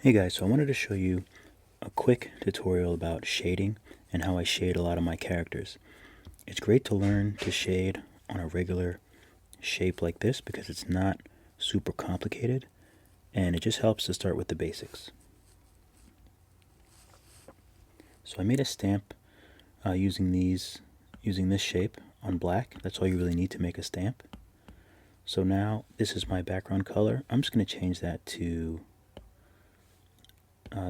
Hey guys, so I wanted to show you a quick tutorial about shading and how I shade a lot of my characters. It's great to learn to shade on a regular shape like this because it's not super complicated and it just helps to start with the basics. So I made a stamp using this shape on black. That's all you really need to make a stamp. So now this is my background color. I'm just going to change that to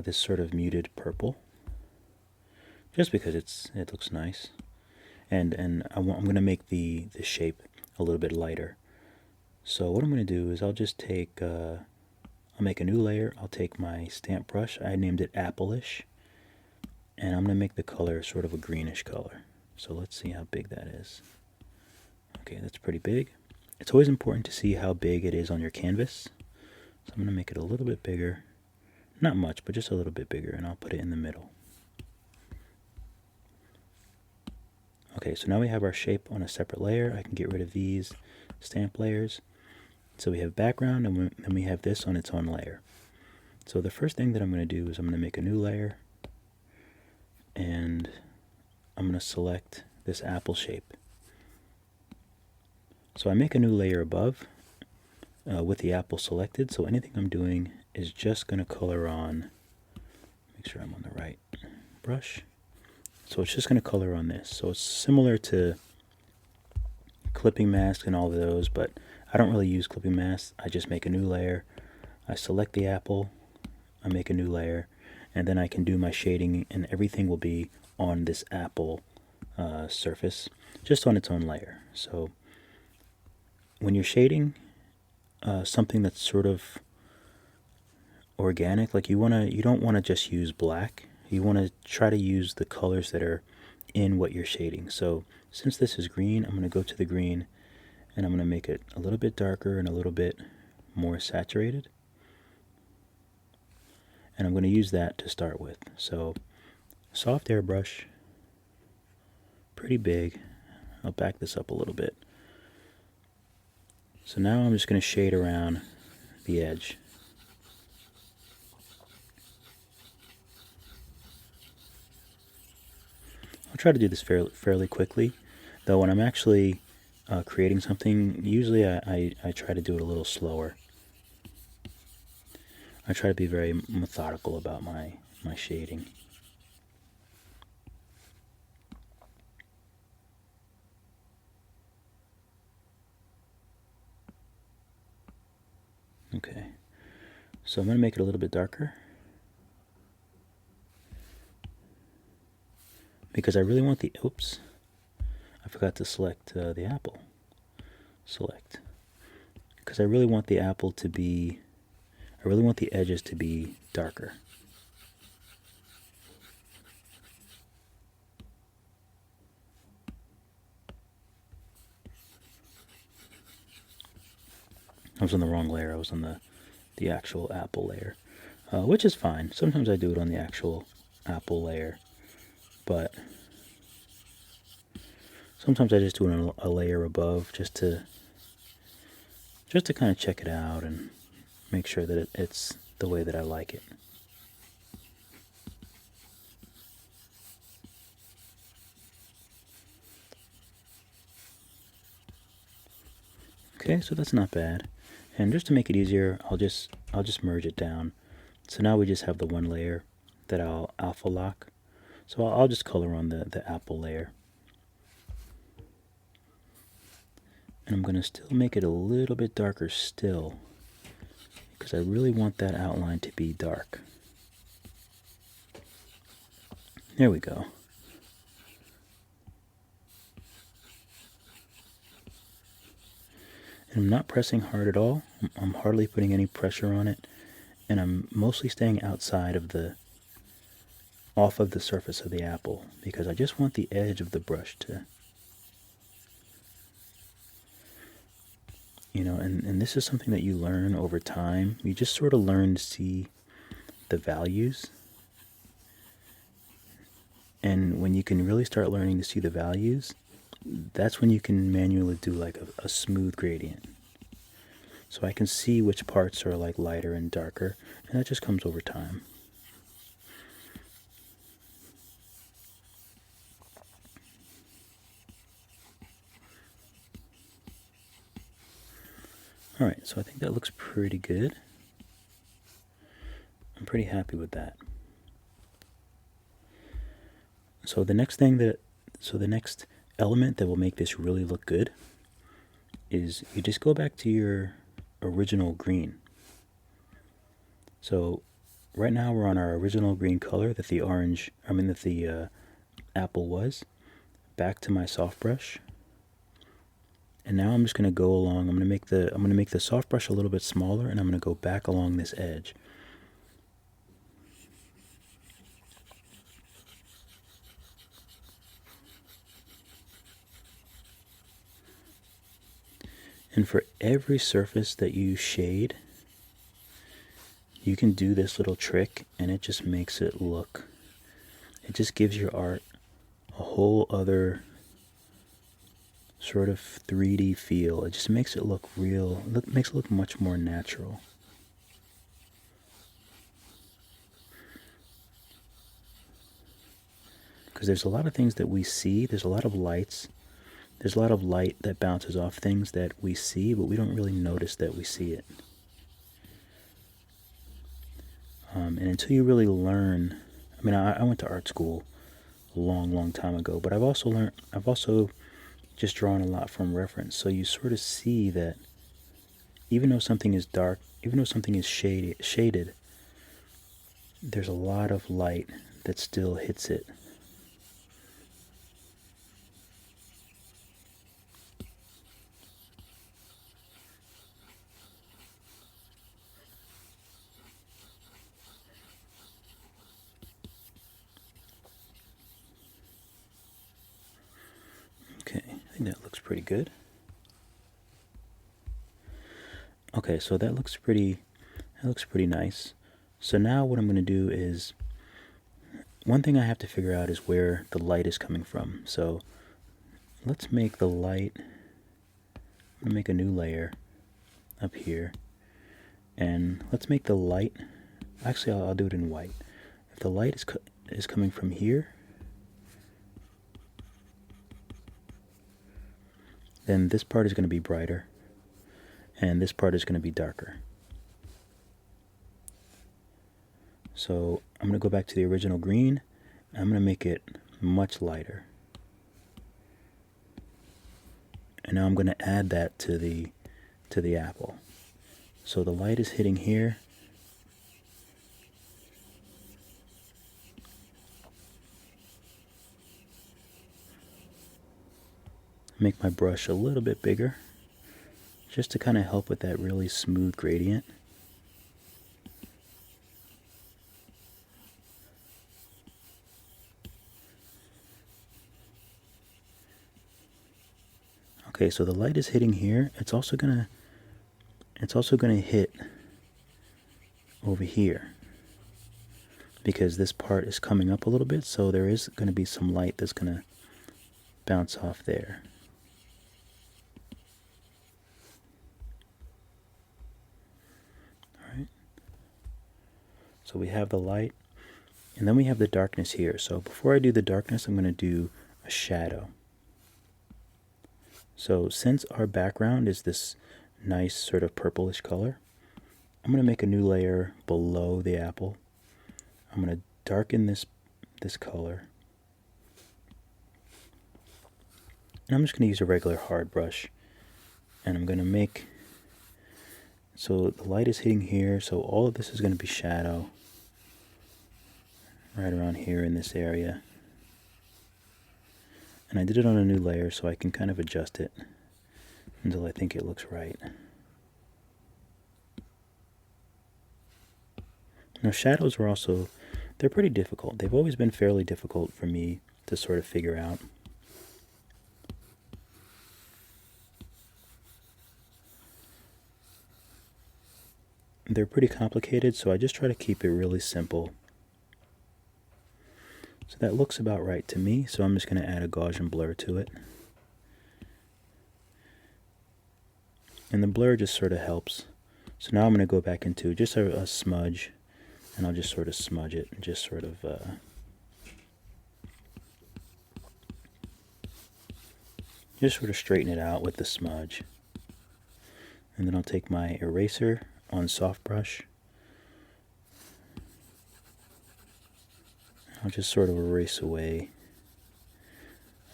this sort of muted purple, just because it looks nice, and I'm going to make the shape a little bit lighter. So what I'm going to do is I'll just take I'll make a new layer. I'll take my stamp brush. I named it Appleish, and I'm going to make the color sort of a greenish color. So let's see how big that is. Okay, that's pretty big. It's always important to see how big it is on your canvas. So I'm going to make it a little bit bigger. Not much, but just a little bit bigger, and I'll put it in the middle. Okay, so now we have our shape on a separate layer. I can get rid of these stamp layers. So we have background, and then we have this on its own layer. So the first thing that I'm going to do is I'm going to make a new layer, and I'm going to select this apple shape. So I make a new layer above with the apple selected, so anything I'm doing is just going to color on, make sure I'm on the right brush. So it's just going to color on this. So it's similar to clipping masks and all of those, but I don't really use clipping masks. I just make a new layer. I select the apple, I make a new layer, and then I can do my shading, and everything will be on this apple surface, just on its own layer. So when you're shading something that's sort of organic, like you don't want to just use black. You want to try to use the colors that are in what you're shading. So since this is green, I'm going to go to the green and I'm going to make it a little bit darker and a little bit more saturated. And I'm going to use that to start with. So soft airbrush, pretty big. I'll back this up a little bit. So now I'm just going to shade around the edge. I'll try to do this fairly quickly, though when I'm actually creating something, usually I try to do it a little slower. I try to be very methodical about my shading. Okay, so I'm going to make it a little bit darker, because I really want the, oops, I forgot to select the apple. Select. Because I really want the apple to be, I really want the edges to be darker. I was on the wrong layer. I was on the actual apple layer, which is fine. Sometimes I do it on the actual apple layer, but sometimes I just do it on a layer above just to kind of check it out and make sure that it's the way that I like it. Okay, so that's not bad. And just to make it easier, I'll just merge it down. So now we just have the one layer that I'll alpha lock. So I'll just color on the apple layer. And I'm going to still make it a little bit darker still, because I really want that outline to be dark. There we go. And I'm not pressing hard at all. I'm hardly putting any pressure on it. And I'm mostly staying outside of off of the surface of the apple, because I just want the edge of the brush to, and this is something that you learn over time. You just sort of learn to see the values. And when you can really start learning to see the values, that's when you can manually do like a smooth gradient. So I can see which parts are like lighter and darker, and that just comes over time. Alright, so I think that looks pretty good. I'm pretty happy with that. So the next element that will make this really look good is you just go back to your original green. So right now we're on our original green color that the apple was. Back to my soft brush. And now I'm just going to go along. I'm going to make the soft brush a little bit smaller, and I'm going to go back along this edge. And for every surface that you shade, you can do this little trick, and it just makes it look, it just gives your art a whole other sort of 3D feel. It just makes it look real, makes it look much more natural. Because there's a lot of things that we see, there's a lot of lights, there's a lot of light that bounces off things that we see, but we don't really notice that we see it. And until you really learn, I mean, I went to art school a long time ago, but I've also just drawn a lot from reference. So you sort of see that even though something is dark, even though something is shaded, there's a lot of light that still hits it. Okay, I think that looks pretty good. Okay, so that looks pretty nice. So now what I'm going to do is, one thing I have to figure out is where the light is coming from. So let's make the light, I'm going to make a new layer up here, and let's make the light, actually I'll do it in white. If the light is coming from here, then this part is going to be brighter, and this part is going to be darker. So I'm going to go back to the original green, and I'm going to make it much lighter. And now I'm going to add that to the apple. So the light is hitting here. Make my brush a little bit bigger, just to kind of help with that really smooth gradient. Okay, so the light is hitting here. It's also gonna hit over here, because this part is coming up a little bit, so there is going to be some light that's going to bounce off there. Alright, so we have the light, and then we have the darkness here. So before I do the darkness, I'm going to do a shadow. So since our background is this nice sort of purplish color, I'm going to make a new layer below the apple. I'm going to darken this color. And I'm just going to use a regular hard brush. And I'm going to make, so the light is hitting here, so all of this is going to be shadow. Right around here in this area. And I did it on a new layer so I can kind of adjust it until I think it looks right. Now shadows are also, they're pretty difficult. They've always been fairly difficult for me to sort of figure out. They're pretty complicated, so I just try to keep it really simple. So that looks about right to me, so I'm just going to add a Gaussian blur to it. And the blur just sort of helps. So now I'm going to go back into just a smudge, and I'll just sort of smudge it and just sort of straighten it out with the smudge. And then I'll take my eraser on soft brush. I'll just sort of erase away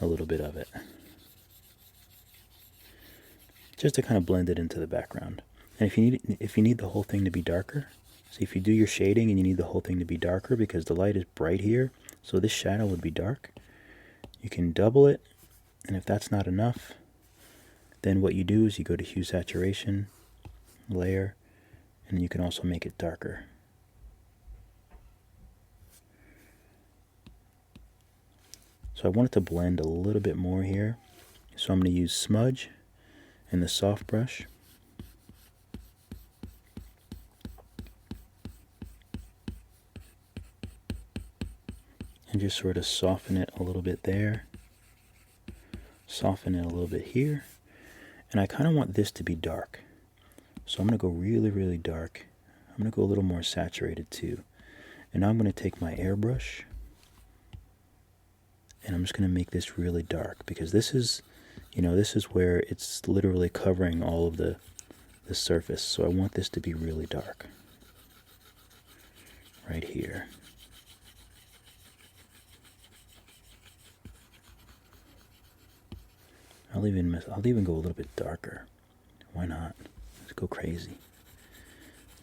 a little bit of it, just to kind of blend it into the background. And if you need the whole thing to be darker, so if you do your shading and you need the whole thing to be darker because the light is bright here, so this shadow would be dark, you can double it. And if that's not enough, then what you do is you go to hue saturation, layer, and you can also make it darker. So I want it to blend a little bit more here. So I'm going to use smudge and the soft brush. And just sort of soften it a little bit there. Soften it a little bit here. And I kind of want this to be dark. So I'm going to go really, really dark. I'm going to go a little more saturated too. And now I'm going to take my airbrush. And I'm just going to make this really dark. Because this is, this is where it's literally covering all of the surface. So I want this to be really dark. Right here. I'll even go a little bit darker. Why not? Let's go crazy.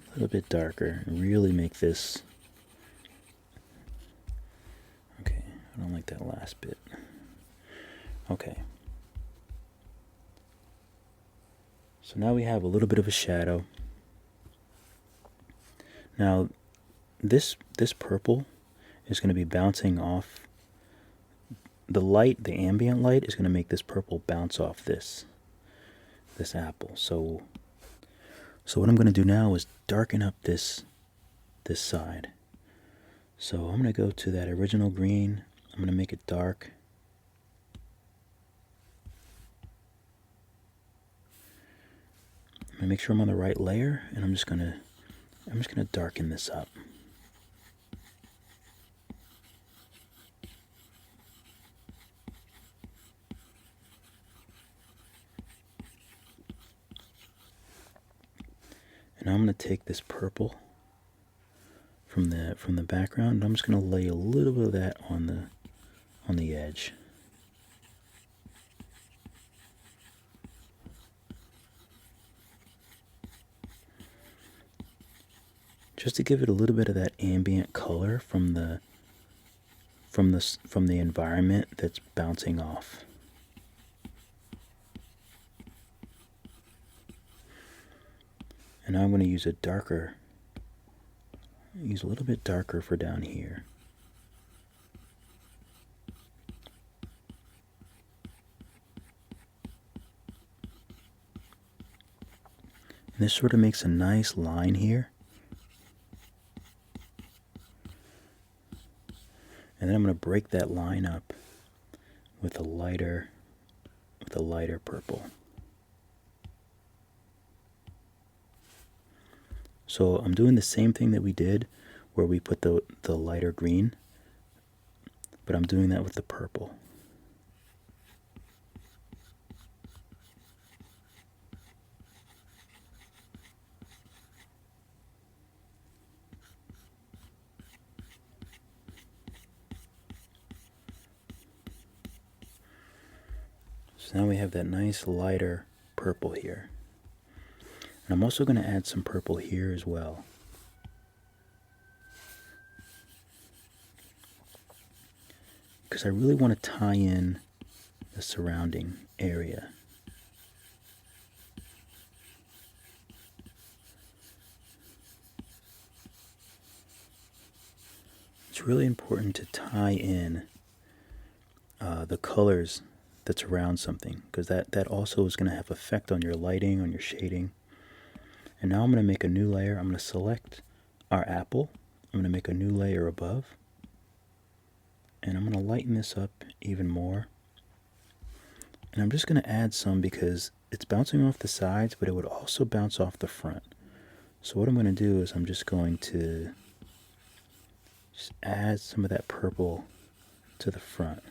A little bit darker and really make this. Okay, I don't like that last bit. Okay. So now we have a little bit of a shadow. Now, this purple is going to be bouncing off. The light, the ambient light, is going to make this purple bounce off this apple. So what I'm going to do now is darken up this side. So I'm going to go to that original green. I'm going to make it dark. I'm going to make sure I'm on the right layer, and I'm just going to darken this up. And I'm going to take this purple from the background, and I'm just going to lay a little bit of that on the edge. Just to give it a little bit of that ambient color from the environment that's bouncing off. And now I'm going to use a little bit darker for down here. And this sort of makes a nice line here. And then I'm going to break that line up with a lighter purple. So I'm doing the same thing that we did where we put the lighter green, but I'm doing that with the purple. So now we have that nice lighter purple here. And I'm also going to add some purple here as well. Because I really want to tie in the surrounding area. It's really important to tie in the colors that's around something, because that also is going to have effect on your lighting, on your shading. And now I'm going to make a new layer. I'm going to select our apple. I'm going to make a new layer above. And I'm going to lighten this up even more. And I'm just going to add some because it's bouncing off the sides, but it would also bounce off the front. So what I'm going to do is I'm just going to just add some of that purple to the front.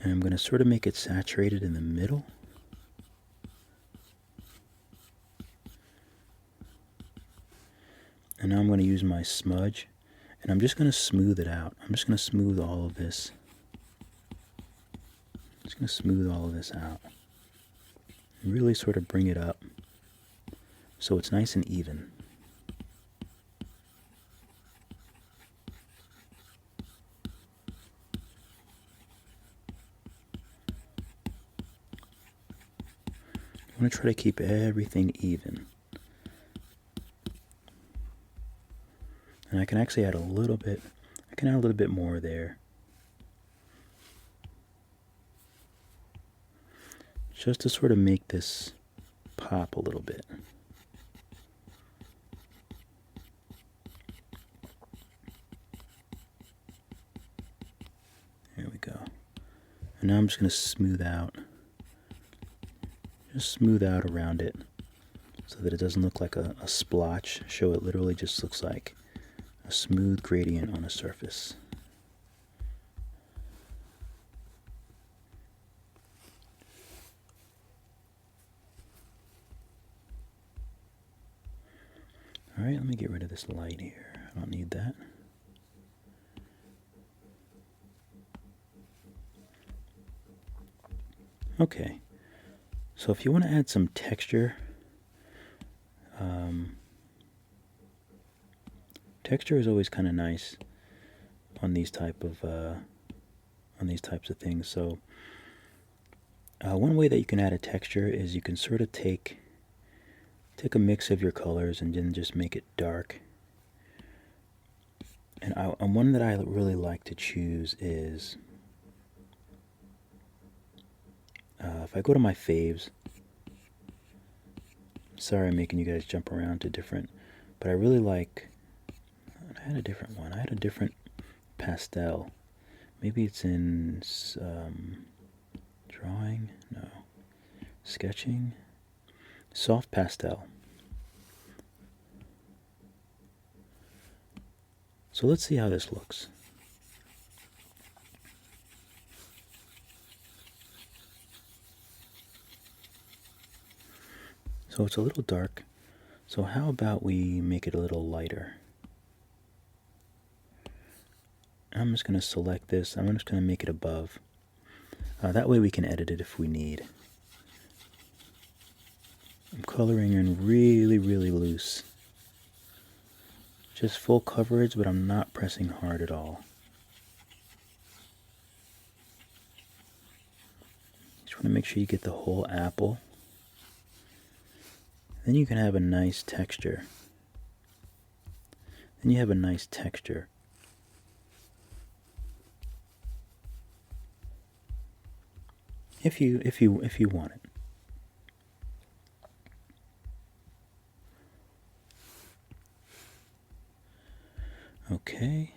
And I'm going to sort of make it saturated in the middle. And now I'm going to use my smudge, and I'm just going to smooth it out. I'm just going to smooth all of this. Just going to smooth all of this out. And really sort of bring it up so it's nice and even. I want to try to keep everything even. And I can actually add a little bit, I can add a little bit more there. Just to sort of make this pop a little bit. There we go. And now I'm just going to smooth out. Just smooth out around it so that it doesn't look like a splotch. Show it literally just looks like a smooth gradient on a surface. Alright, let me get rid of this light here. I don't need that. Okay, so if you want to add some texture, texture is always kind of nice on these types of things. So one way that you can add a texture is you can sort of take a mix of your colors and then just make it dark. And one that I really like to choose is if I go to my faves. Sorry I'm making you guys jump around to different, but I really like, I had a different one. I had a different pastel. Maybe it's in drawing? No. Sketching? Soft pastel. So let's see how this looks. So it's a little dark. So how about we make it a little lighter? I'm just going to select this. I'm just going to make it above. That way we can edit it if we need. I'm coloring in really, really loose. Just full coverage, but I'm not pressing hard at all. Just want to make sure you get the whole apple. Then you can have a nice texture. Then you have a nice texture. If you want it. Okay.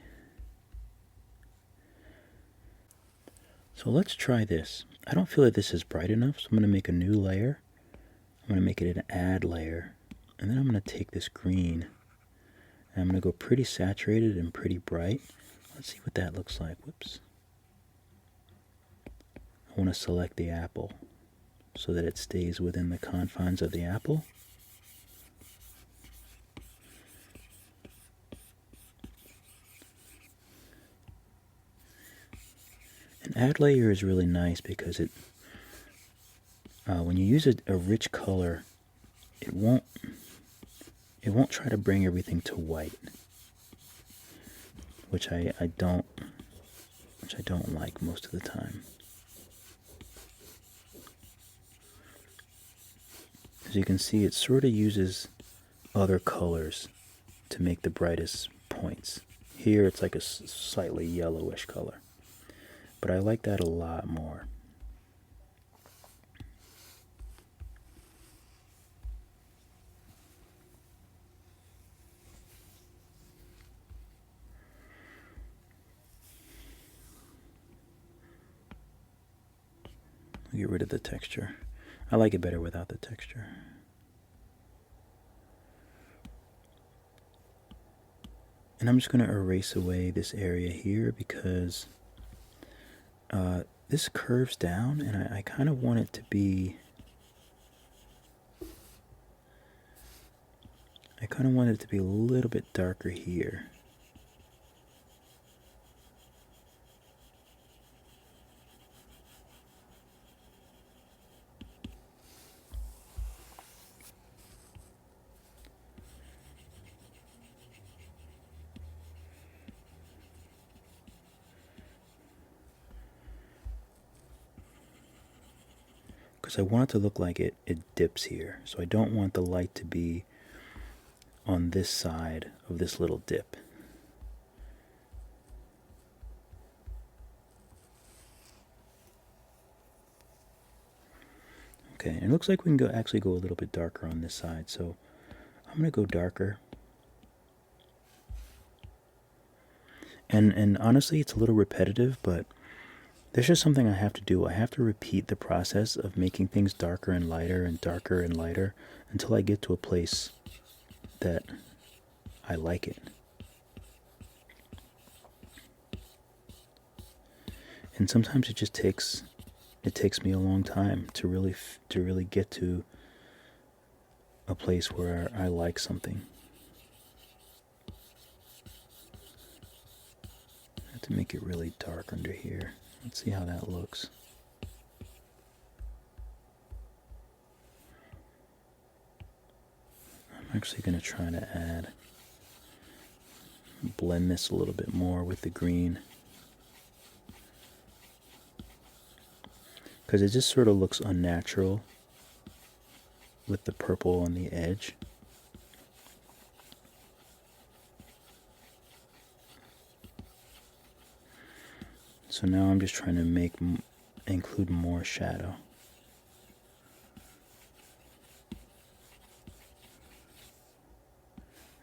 So let's try this. I don't feel that this is bright enough, so I'm going to make a new layer. I'm going to make it an add layer. And then I'm going to take this green. And I'm going to go pretty saturated and pretty bright. Let's see what that looks like. Whoops. I want to select the apple so that it stays within the confines of the apple. An add layer is really nice because it, when you use a rich color, it won't try to bring everything to white, which I don't like most of the time. As you can see, it sort of uses other colors to make the brightest points. Here it's like a slightly yellowish color, but I like that a lot more. get rid of the texture. I like it better without the texture. And I'm just going to erase away this area here because this curves down, and I kind of want it to be... I kind of want it to be a little bit darker here. Because I want it to look like it dips here. So I don't want the light to be on this side of this little dip. Okay, and it looks like we can actually go a little bit darker on this side. So I'm going to go darker. And honestly, it's a little repetitive, but there's just something I have to do. I have to repeat the process of making things darker and lighter until I get to a place that I like it. And sometimes it just takes me a long time to really get to a place where I like something. I have to make it really dark under here. Let's see how that looks. I'm actually going to try to blend this a little bit more with the green. Because it just sort of looks unnatural with the purple on the edge. So now I'm just trying to include more shadow.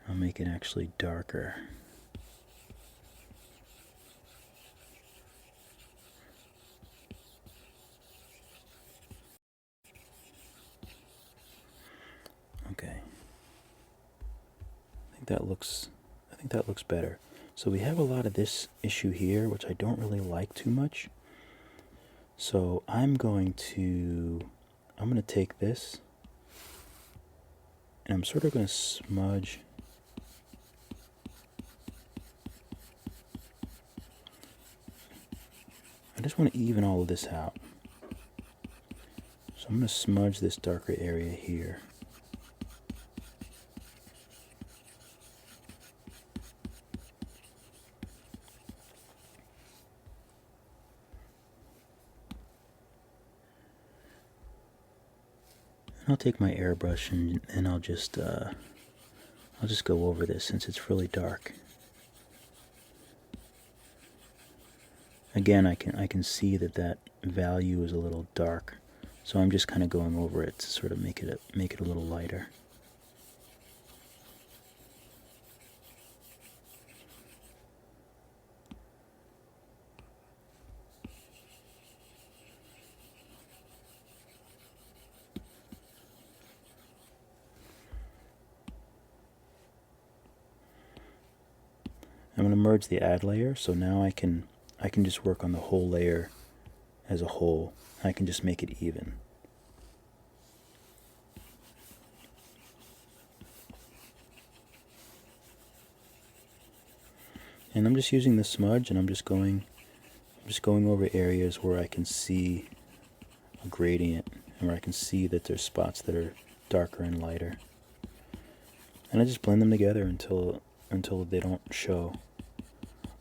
I'll make it actually darker. Okay. I think that looks better. So we have a lot of this issue here, which I don't really like too much. So I'm going to take this, and I'm sort of going to smudge I just want to even all of this out. So I'm going to smudge this darker area here. And I'll take my airbrush and I'll just go over this since it's really dark. Again, I can see that value is a little dark, so I'm just kind of going over it to sort of make it a little lighter. I'm going to merge the add layer, so now I can just work on the whole layer as a whole. I can just make it even. And I'm just using the smudge, and I'm just going over areas where I can see a gradient and where I can see that there's spots that are darker and lighter. And I just blend them together until they don't show,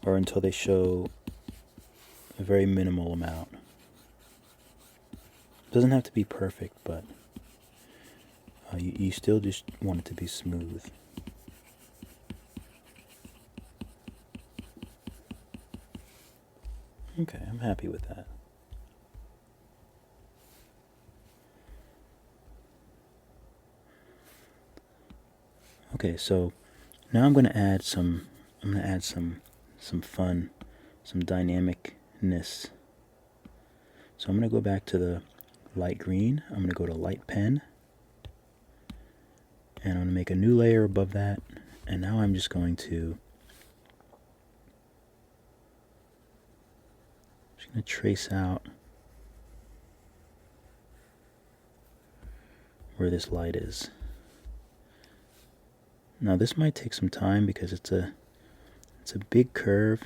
or until they show a very minimal amount. It doesn't have to be perfect, but you still just want it to be smooth. Okay, I'm happy with that. Okay, so now I'm going to add some fun, some dynamicness. So I'm going to go back to light green. I'm going to go to light pen, and I'm going to make a new layer above that, and now I'm just going to trace out where this light is. Now this might take some time because it's a big curve.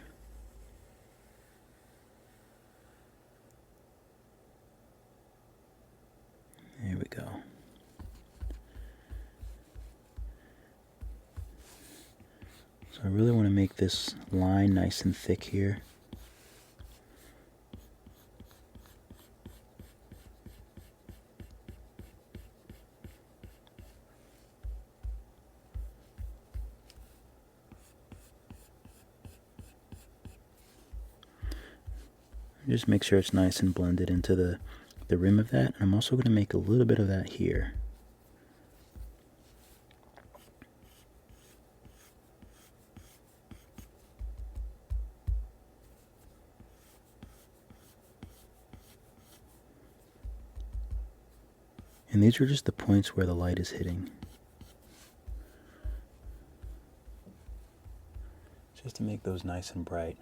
There we go. So I really want to make this line nice and thick here. Just make sure it's nice and blended into the rim of that. And I'm also going to make a little bit of that here. And these are just the points where the light is hitting. Just to make those nice and bright.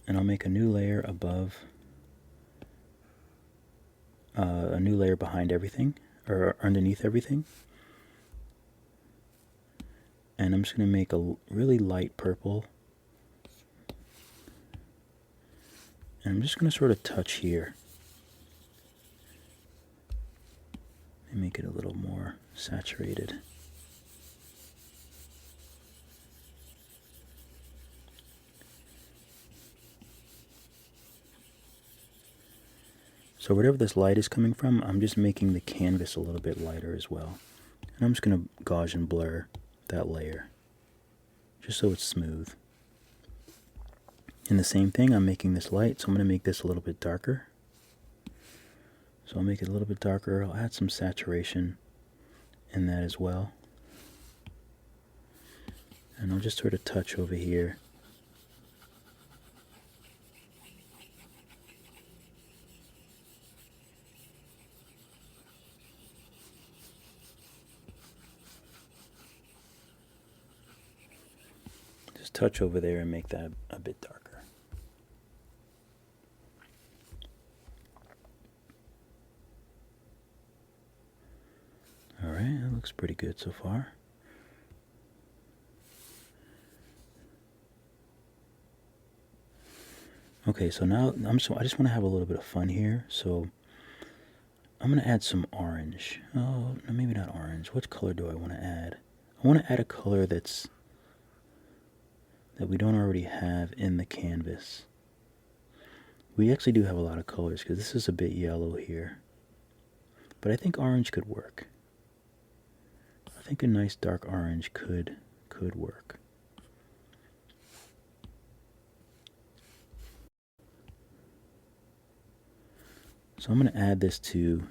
And I'll make a new layer above, a new layer behind everything, or underneath everything. And I'm just going to make a really light purple. And I'm just going to sort of touch here. And make it a little more saturated. So wherever this light is coming from, I'm just making the canvas a little bit lighter as well. And I'm just going to Gaussian blur that layer, just so it's smooth. And the same thing, I'm making this light, so I'm going to make this a little bit darker. So I'll make it a little bit darker. I'll add some saturation in that as well. And I'll just sort of touch over here. Just touch over there and make that a bit darker. Alright, that looks pretty good so far. Okay, so now I just want to have a little bit of fun here, so I'm going to add some orange. Oh, no, maybe not orange. What color do I want to add? I want to add a color that we don't already have in the canvas. We actually do have a lot of colors because this is a bit yellow here. But I think orange could work. I think a nice dark orange could work. So I'm going to add this to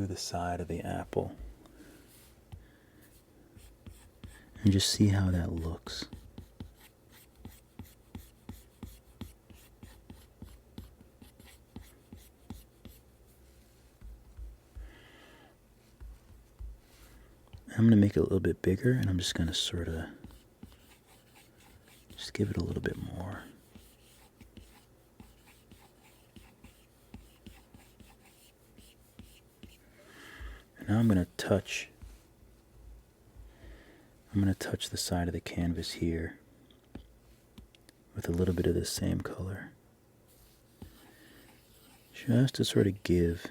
the side of the apple and just see how that looks. I'm going to make it a little bit bigger, and I'm just going to sort of just give it a little bit more. And now I'm going to touch the side of the canvas here with a little bit of the same color, just to sort of give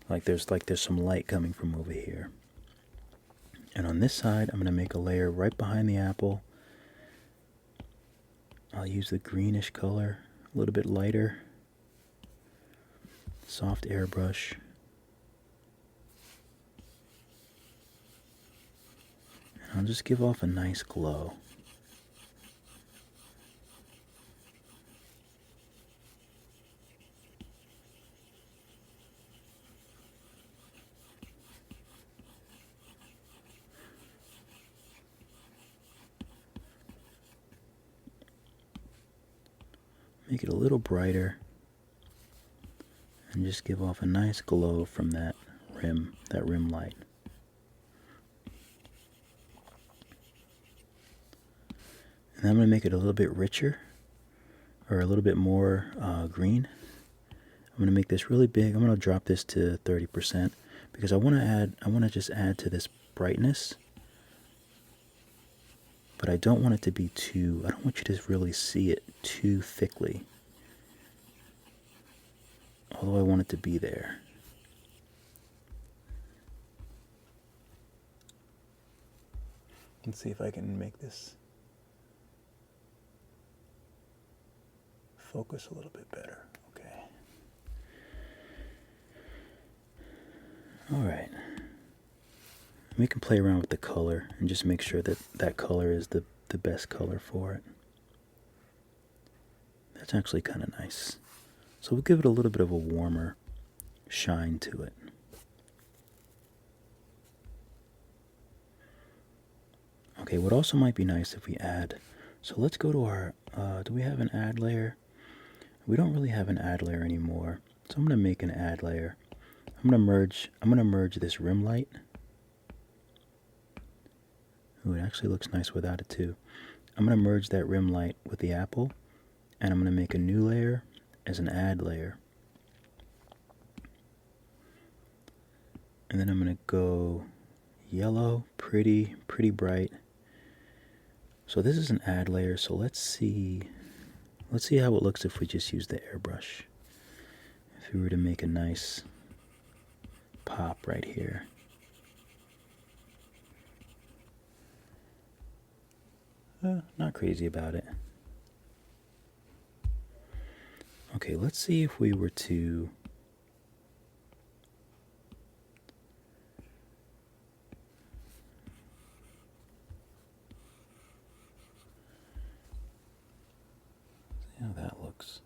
like there's some light coming from over here. And on this side, I'm going to make a layer right behind the apple. I'll use the greenish color, a little bit lighter, soft airbrush. And I'll just give off a nice glow. make it a little brighter, and just give off a nice glow from that rim light. And I'm going to make it a little bit richer, or a little bit more green. I'm going to make this really big. I'm going to drop this to 30% because I want to just add to this brightness. But I don't want it to be I don't want you to really see it too thickly. Although I want it to be there. Let's see if I can make this focus a little bit better. Okay. Alright. We can play around with the color and just make sure that that color is the best color for it. That's actually kind of nice. So we'll give it a little bit of a warmer shine to it. Okay, what also might be nice if we add, so let's go to our, do we have an add layer? We don't really have an add layer anymore. So I'm going to make an add layer. I'm going to merge this rim light. Ooh, it actually looks nice without it too. I'm going to merge that rim light with the apple, and I'm going to make a new layer as an add layer. And then I'm going to go yellow, pretty bright. So this is an add layer, so let's see how it looks if we just use the airbrush. If we were to make a nice pop right here. Not crazy about it. Okay, let's see if we were to see how that looks.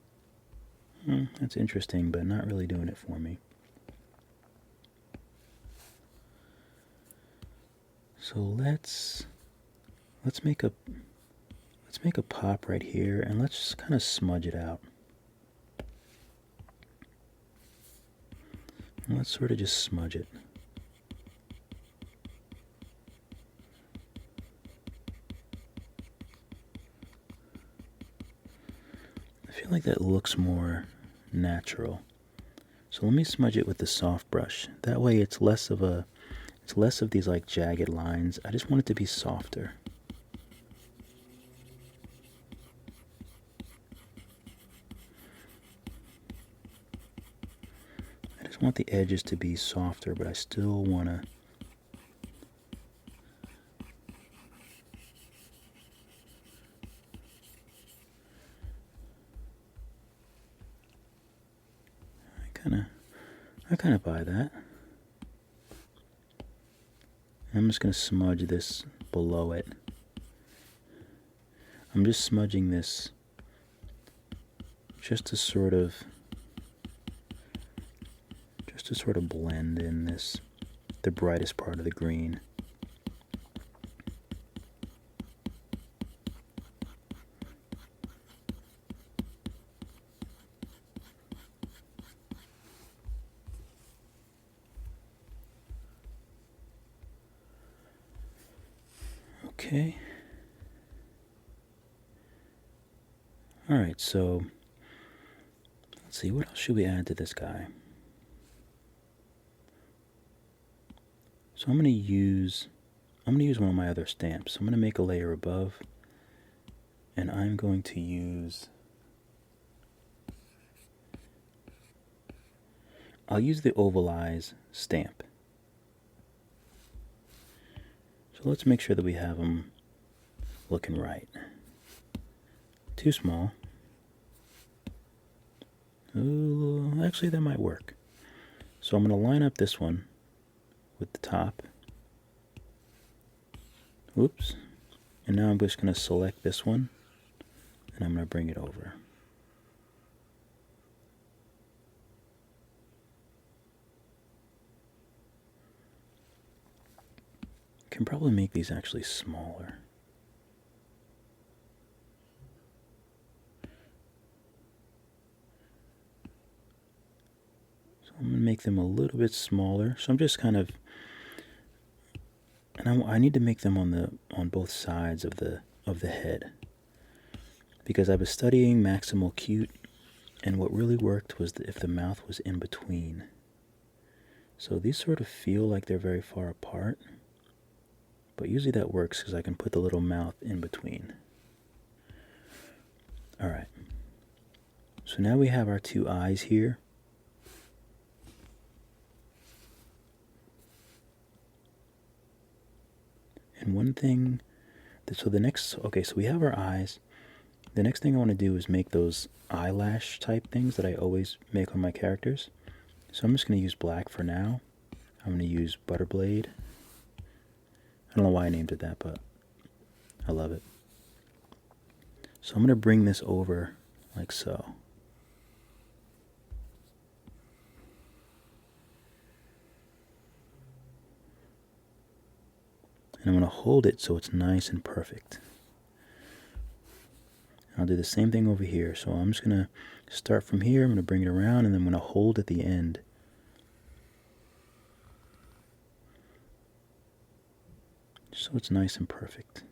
That's interesting, but not really doing it for me. So let's make a pop right here, and let's just kind of smudge it out. And let's sort of just smudge it. I feel like that looks more natural. So let me smudge it with the soft brush. That way it's less of these like jagged lines. I just want it to be softer. I just want the edges to be softer, but I still want to I kind of buy that. I'm just going to smudge this below it. I'm just smudging this just to sort of blend in the brightest part of the green. Okay. Alright, so let's see, what else should we add to this guy? So I'm going to use one of my other stamps. I'm going to make a layer above, and I'm going to use, I'll use the oval eyes stamp. So let's make sure that we have them looking right. Too small. Ooh, actually that might work. So I'm going to line up this one with the top. Oops. And now I'm just going to select this one, and I'm going to bring it over. Can probably make these actually smaller. I'm going to make them a little bit smaller. So I'm just kind of, and I need to make them on both sides of the head, because I was studying maximal cute, and what really worked was if the mouth was in between. So these sort of feel like they're very far apart, but usually that works because I can put the little mouth in between. All right. So now we have our two eyes here. And one thing, so we have our eyes. The next thing I want to do is make those eyelash type things that I always make on my characters. So I'm just going to use black for now. I'm going to use Butterblade. I don't know why I named it that, but I love it. So I'm going to bring this over like so. And I'm going to hold it so it's nice and perfect. I'll do the same thing over here. So I'm just going to start from here. I'm going to bring it around, and then I'm going to hold at the end. So it's nice and perfect.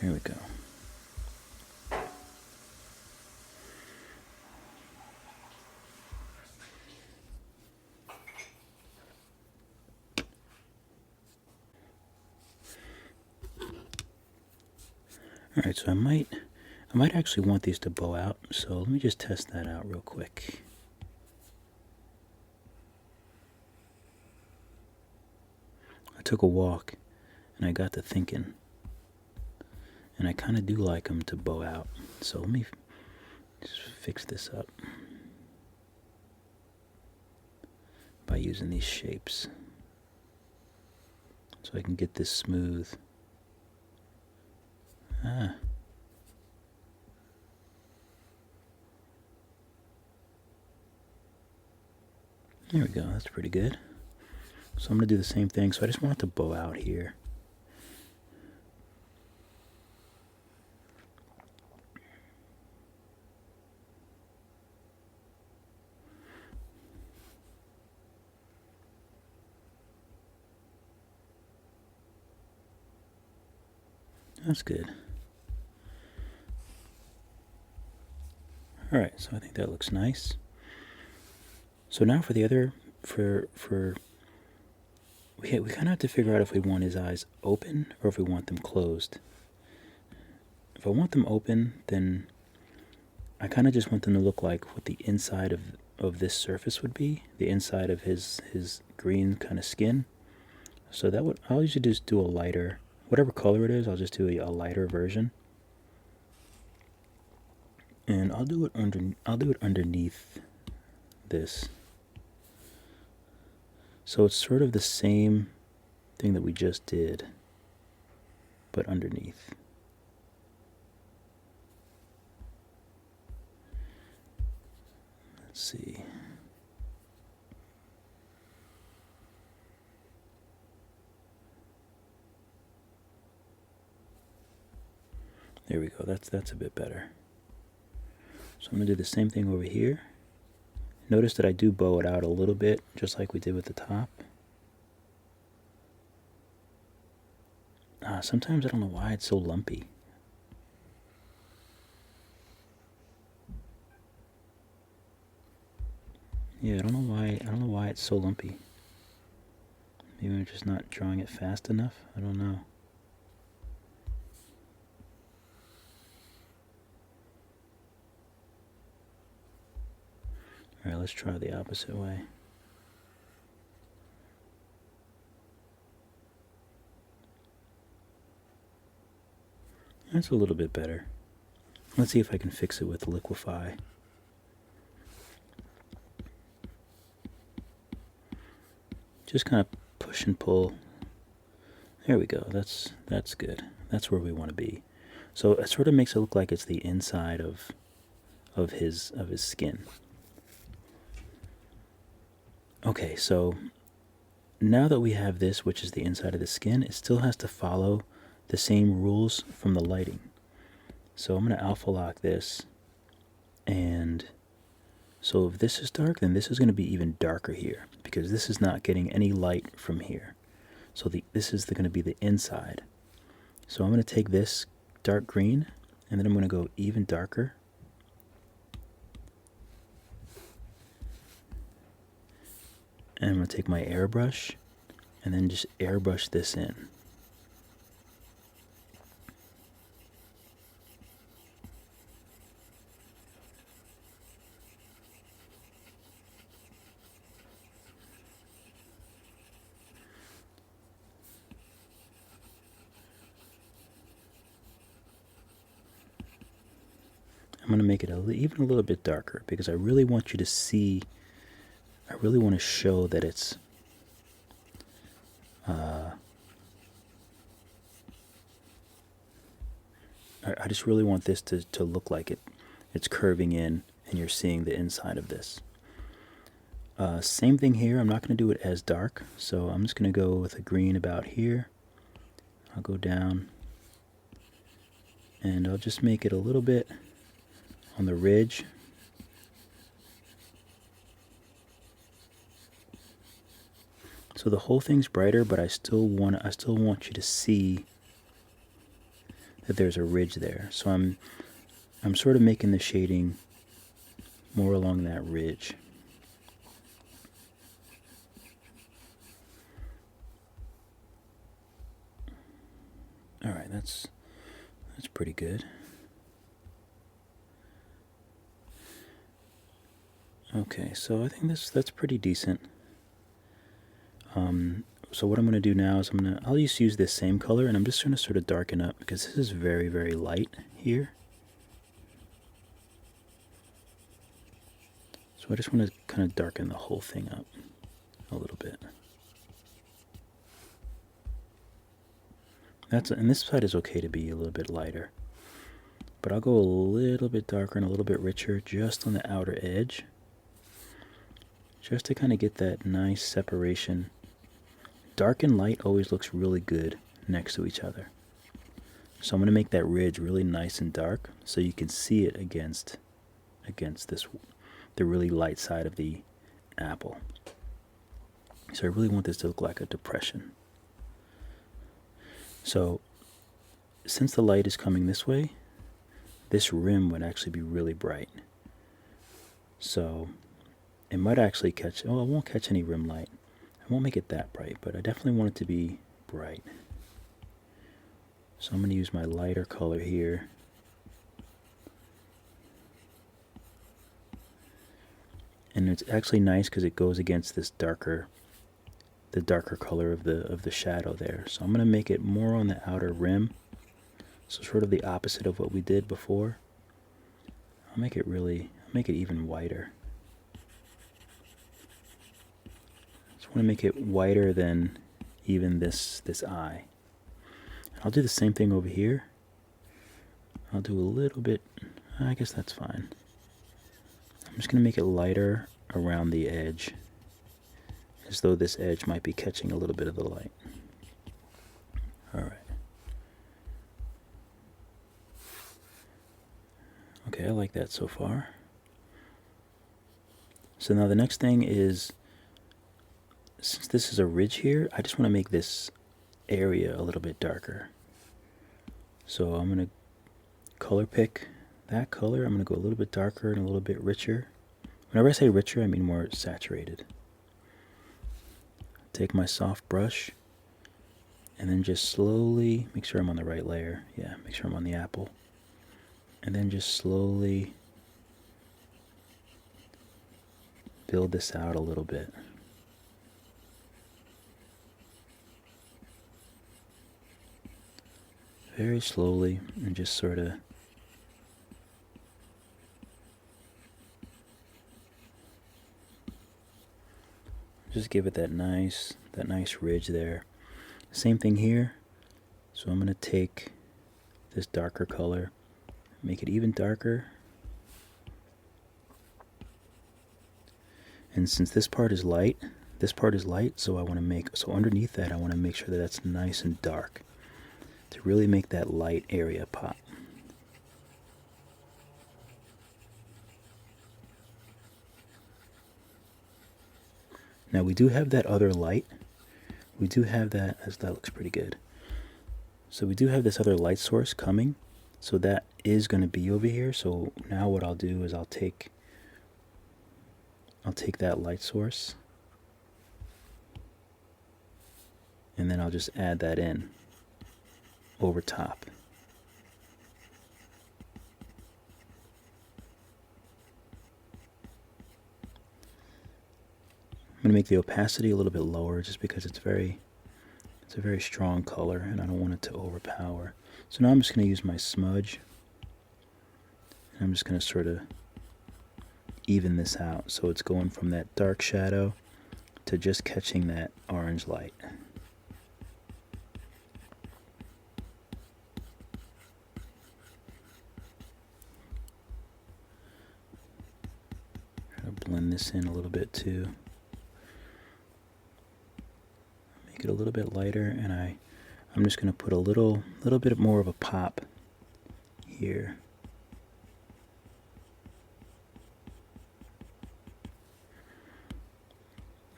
Here we go. Alright, so I might actually want these to bow out, so let me just test that out real quick. I took a walk and I got to thinking, and I kind of do like them to bow out, so let me just fix this up by using these shapes so I can get this smooth. There we go, that's pretty good. So I'm going to do the same thing, so I just want it to bow out here. That's good. Alright, so I think that looks nice. So now for the other, we kind of have to figure out if we want his eyes open or if we want them closed. If I want them open, then I kind of just want them to look like what the inside of this surface would be, the inside of his green kind of skin. So I'll usually just do a lighter, whatever color it is, I'll just do a lighter version. And I'll do it underneath this. So it's sort of the same thing that we just did, but underneath. Let's see. There we go. That's a bit better. So I'm going to do the same thing over here. Notice that I do bow it out a little bit, just like we did with the top. Sometimes I don't know why it's so lumpy. Yeah, I don't know why it's so lumpy. Maybe I'm just not drawing it fast enough. I don't know. Alright, let's try the opposite way. That's a little bit better. Let's see if I can fix it with Liquify. Just kind of push and pull. There we go. That's good. That's where we want to be. So it sort of makes it look like it's the inside of his skin. Okay, so now that we have this, which is the inside of the skin, it still has to follow the same rules from the lighting. So I'm going to alpha lock this, and so if this is dark, then this is going to be even darker here, because this is not getting any light from here. So this is going to be the inside. So I'm going to take this dark green, and then I'm going to go even darker. And I'm going to take my airbrush, and then just airbrush this in. I'm going to make it even a little bit darker, because I really want you to see, I really want to show that it's I just really want this to look like it's curving in and you're seeing the inside of this. Same thing here. I'm not going to do it as dark, so I'm just going to go with a green about here. I'll go down, and I'll just make it a little bit on the ridge. So the whole thing's brighter, but I still want you to see that there's a ridge there. So I'm sort of making the shading more along that ridge. All right, that's pretty good. Okay, so I think that's pretty decent. So what I'm going to do now is I'll just use this same color, and I'm just going to sort of darken up, because this is very, very light here. So I just want to kind of darken the whole thing up a little bit. And this side is okay to be a little bit lighter, but I'll go a little bit darker and a little bit richer just on the outer edge, just to kind of get that nice separation. Dark and light always looks really good next to each other. So I'm going to make that ridge really nice and dark so you can see it against the really light side of the apple. So I really want this to look like a depression. So since the light is coming this way, this rim would actually be really bright. So it might actually catch, oh, it won't catch any rim light. I won't make it that bright, but I definitely want it to be bright. So I'm going to use my lighter color here. And it's actually nice because it goes against this the darker color of the shadow there. So I'm going to make it more on the outer rim. So sort of the opposite of what we did before. I'll make it even whiter. I want to make it whiter than even this eye. I'll do the same thing over here. I'll do a little bit, I guess that's fine. I'm just going to make it lighter around the edge, as though this edge might be catching a little bit of the light. Alright. Okay, I like that so far. So now the next thing is, since this is a ridge here, I just want to make this area a little bit darker. So I'm going to color pick that color. I'm going to go a little bit darker and a little bit richer. Whenever I say richer, I mean more saturated. Take my soft brush, and then just slowly, make sure I'm on the right layer. Yeah, make sure I'm on the apple. And then just slowly build this out a little bit. Very slowly, and just sort of just give it that nice ridge there. Same thing here. So I'm going to take this darker color, make it even darker, And since this part is light, so I want to make, so underneath that I want to make sure that that's nice and dark to really make that light area pop. Now we do have that other light. We do have that, as that looks pretty good. So we do have this other light source coming. So that is going to be over here. So now what I'll do is I'll take that light source and then I'll just add that in over top. I'm going to make the opacity a little bit lower just because it's a very strong color and I don't want it to overpower. So now I'm just going to use my smudge and I'm just going to sort of even this out so it's going from that dark shadow to just catching that orange light. Try to blend this in a little bit too. Make it a little bit lighter, and I'm just going to put a little bit more of a pop here.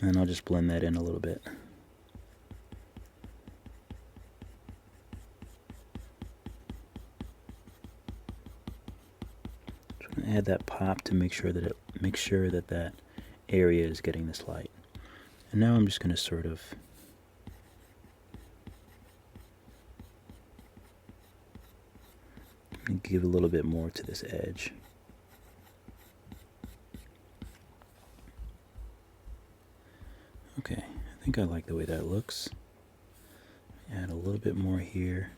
And I'll just blend that in a little bit. Just going to add that pop to make sure that that area is getting this light. And now I'm just going to sort of give a little bit more to this edge. Okay, I think I like the way that looks. Add a little bit more here.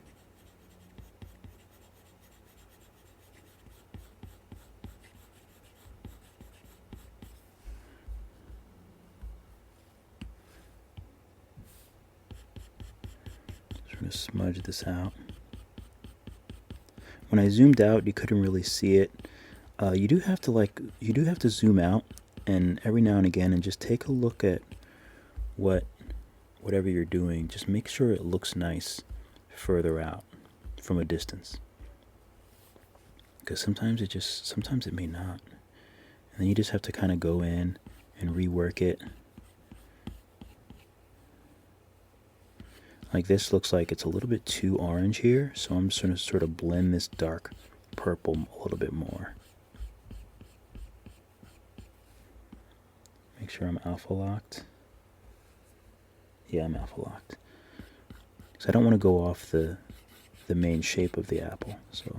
Just going to smudge this out. When I zoomed out, you couldn't really see it. You do have to zoom out, and every now and again, and just take a look at whatever you're doing. Just make sure it looks nice further out from a distance, because sometimes it may not, and then you just have to kind of go in and rework it. Like this looks like it's a little bit too orange here, so I'm just going to sort of blend this dark purple a little bit more. Make sure I'm alpha locked. Yeah, I'm alpha locked. So I don't want to go off the main shape of the apple. So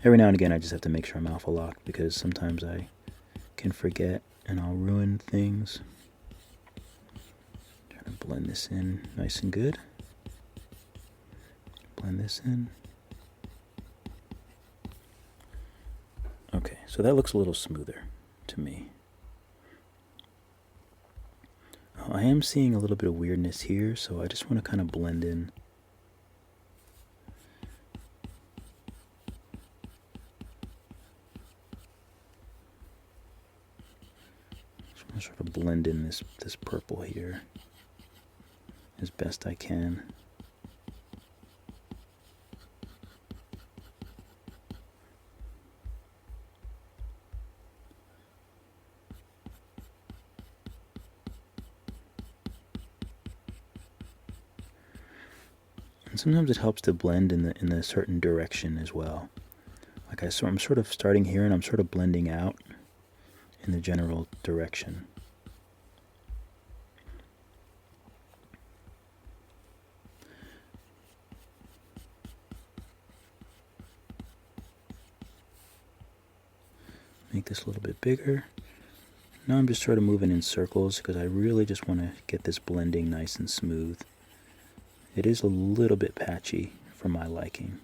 every now and again I just have to make sure I'm alpha locked, because sometimes I can forget and I'll ruin things. Trying to blend this in nice and good. Blend this in. Okay, so that looks a little smoother to me. Oh, I am seeing a little bit of weirdness here, so I just want to kind of blend in. Just want to sort of blend in this purple here as best I can. And sometimes it helps to blend in a certain direction as well. Like I'm sort of starting here and I'm sort of blending out in the general direction. Make this a little bit bigger. Now I'm just sort of moving in circles because I really just want to get this blending nice and smooth. It is a little bit patchy for my liking.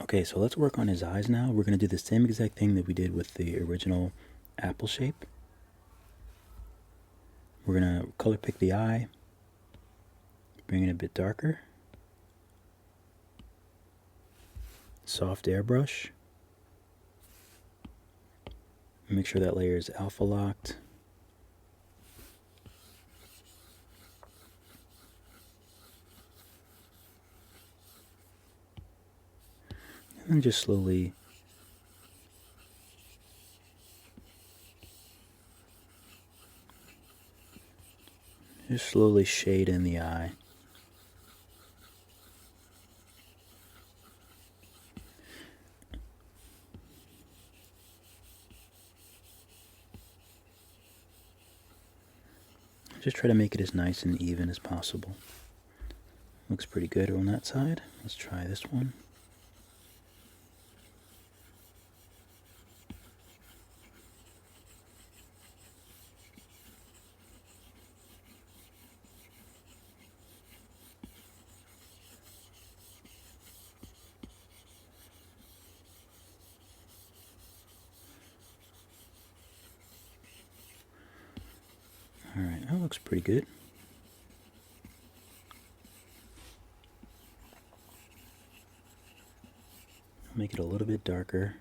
Okay, so let's work on his eyes now. We're going to do the same exact thing that we did with the original apple shape. We're going to color pick the eye, bring it a bit darker, soft airbrush, make sure that layer is alpha locked. And just slowly shade in the eye. Just try to make it as nice and even as possible. Looks pretty good on that side. Let's try this one. Alright, that looks pretty good. Make it a little bit darker.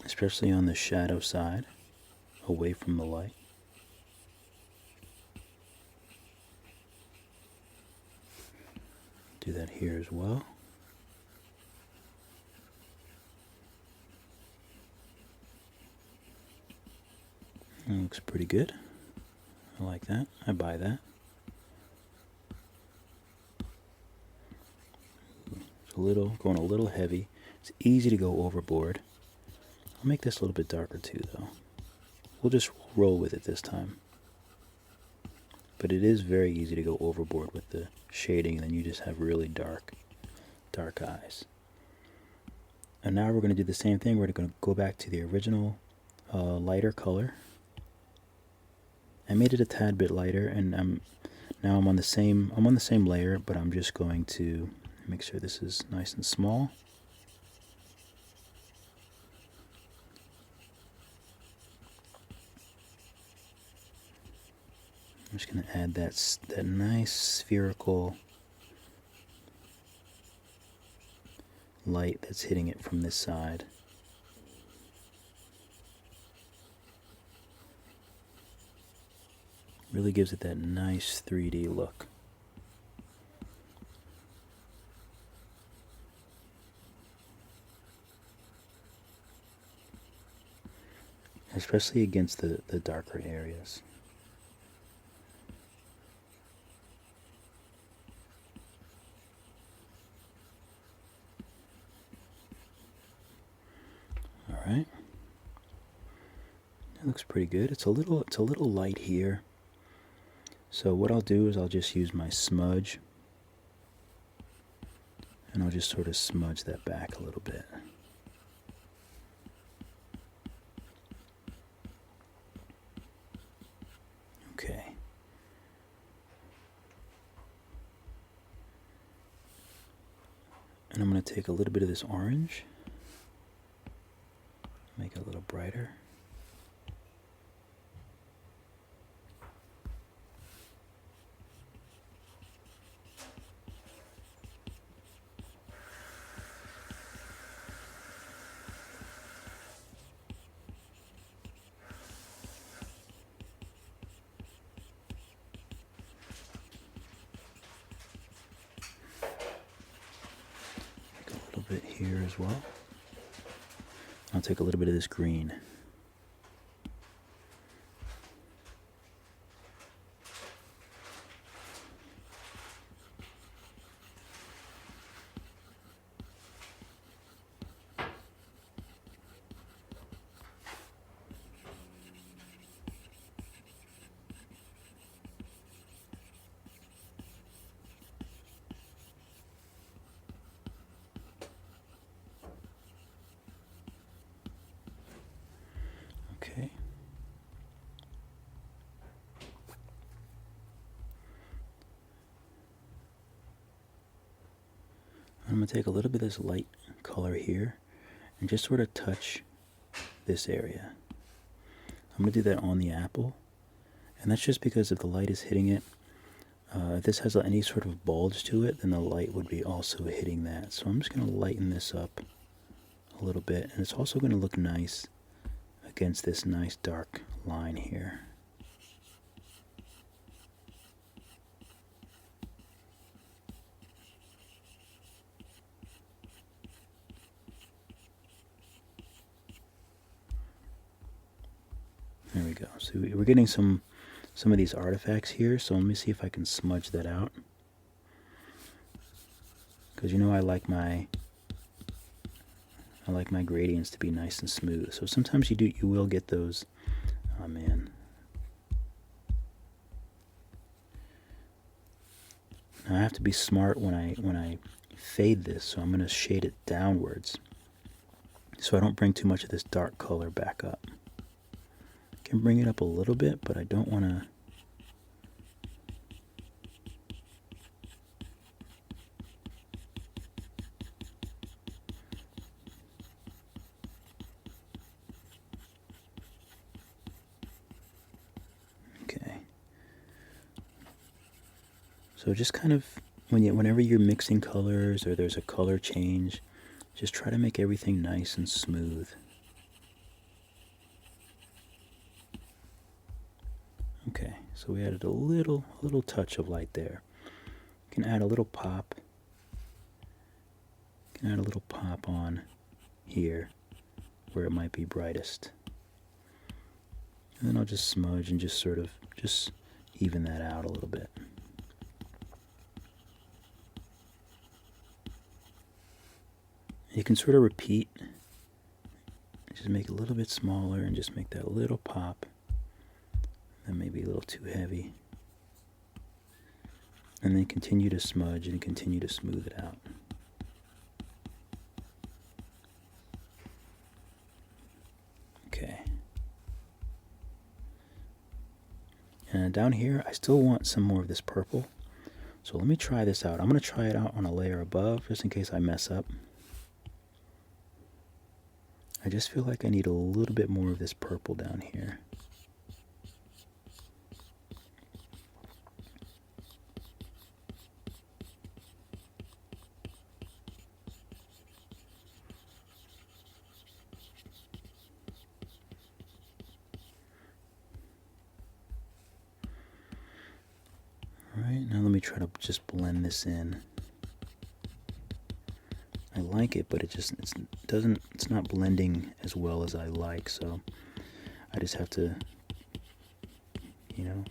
Especially on the shadow side, away from the light. Do that here as well. That looks pretty good. I like that. I buy that. It's going a little heavy. It's easy to go overboard. I'll make this a little bit darker too, though. We'll just roll with it this time. But it is very easy to go overboard with the shading, and then you just have really dark eyes. And now we're going to do the same thing. We're going to go back to the original lighter color. I made it a tad bit lighter, and now I'm on the same layer, but I'm just going to make sure this is nice and small. I'm just going to add that nice spherical light that's hitting it from this side. Really gives it that nice 3D look. Especially against the darker areas. All right. That looks pretty good. It's a little light here. So what I'll do is I'll just use my smudge, and I'll just sort of smudge that back a little bit. Okay. And I'm going to take a little bit of this orange, make it a little brighter. Bit here as well. I'll take a little bit of this green. I'm going to take a little bit of this light color here and just sort of touch this area. I'm going to do that on the apple, and that's just because if the light is hitting it, if this has any sort of bulge to it, then the light would be also hitting that. So I'm just going to lighten this up a little bit, and it's also going to look nice against this nice dark line here. There we go. So we're getting some of these artifacts here, so let me see if I can smudge that out. Because you know I like my gradients to be nice and smooth. So sometimes you will get those. Oh man. Now I have to be smart when I fade this, so I'm going to shade it downwards so I don't bring too much of this dark color back up. I can bring it up a little bit, but I don't want to. Okay. So just kind of whenever you're mixing colors or there's a color change, just try to make everything nice and smooth. Okay, so we added a little touch of light there. You can add a little pop. You can add a little pop on here where it might be brightest. And then I'll just smudge and just sort of even that out a little bit. You can sort of repeat, just make it a little bit smaller and just make that little pop. That may be a little too heavy. And then continue to smudge and continue to smooth it out. Okay. And down here, I still want some more of this purple. So let me try this out. I'm going to try it out on a layer above, just in case I mess up. I just feel like I need a little bit more of this purple down here. Alright, now let me try to just blend this in. I like it, but it's not blending as well as I like, so I just have to,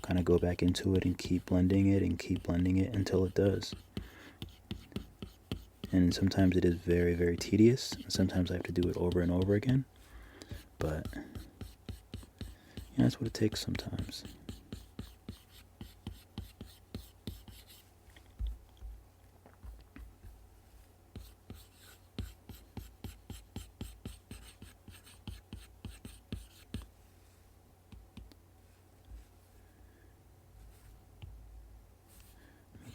kind of go back into it and keep blending it until it does. And sometimes it is very, very tedious, and sometimes I have to do it over and over again, but that's what it takes sometimes.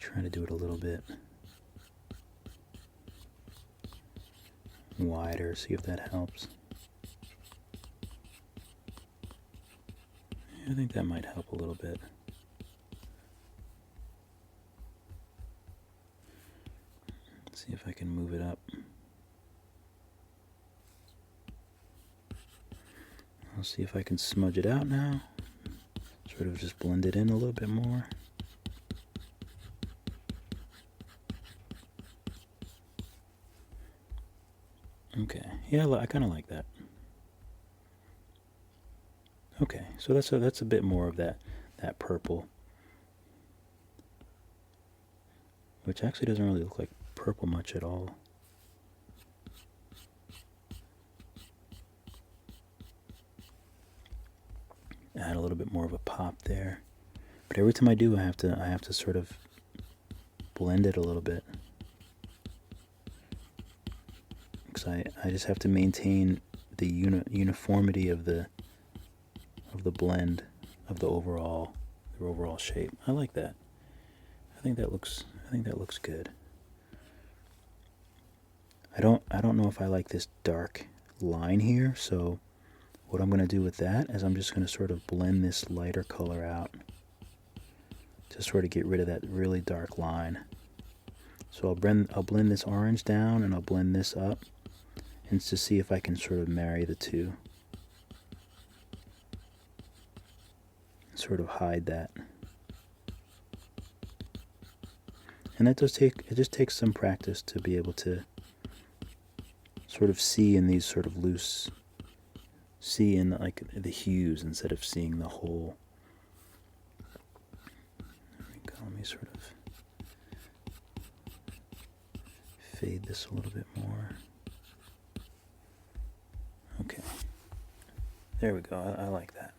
Try to do it a little bit wider, see if that helps. I think that might help a little bit. Let's see if I can move it up. I'll see if I can smudge it out now. Sort of just blend it in a little bit more. Okay, yeah, I kind of like that. Okay, so that's a bit more of that purple, which actually doesn't really look like purple much at all. Add a little bit more of a pop there, but every time I do, I have to sort of blend it a little bit. I just have to maintain the uniformity of the blend of the overall shape. I like that. I think that looks good. I don't know if I like this dark line here, so what I'm going to do with that is I'm just going to sort of blend this lighter color out to sort of get rid of that really dark line. So I'll blend this orange down and I'll blend this up, and to see if I can sort of marry the two. Sort of hide that. And that does take, it just takes some practice to be able to sort of see in these sort of loose, see in like the hues instead of seeing the whole. Let me sort of fade this a little bit more. Okay. There we go. I like that.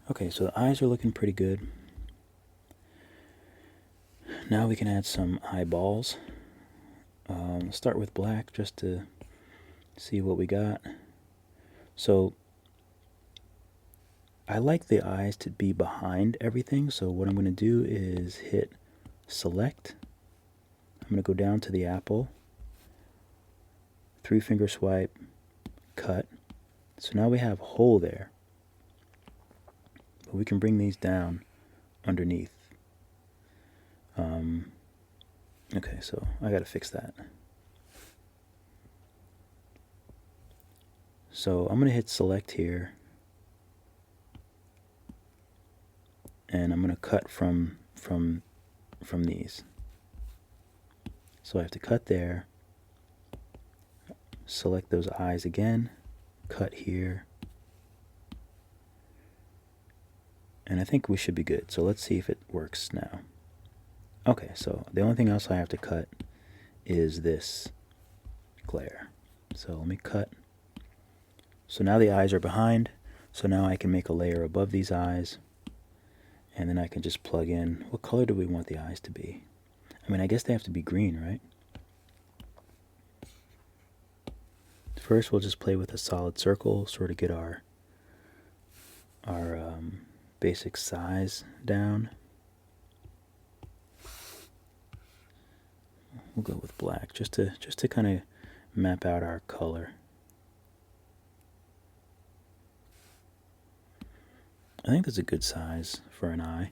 Okay, so the eyes are looking pretty good. Now we can add some eyeballs. Let's start with black just to see what we got. So I like the eyes to be behind everything, so what I'm going to do is hit select. I'm going to go down to the apple, 3-finger swipe, cut. So now we have a hole there, but we can bring these down underneath. Okay, so I gotta fix that. So I'm gonna hit select here, and I'm gonna cut from these. So I have to cut there, select those eyes again, cut here, and I think we should be good. So let's see if it works now. Okay, so the only thing else I have to cut is this glare. So let me cut. So now the eyes are behind, so now I can make a layer above these eyes, and then I can just plug in, what color do we want the eyes to be? I mean, I guess they have to be green, right? First we'll just play with a solid circle, sort of get our basic size down. We'll go with black just to kind of map out our color. I think that's a good size for an eye.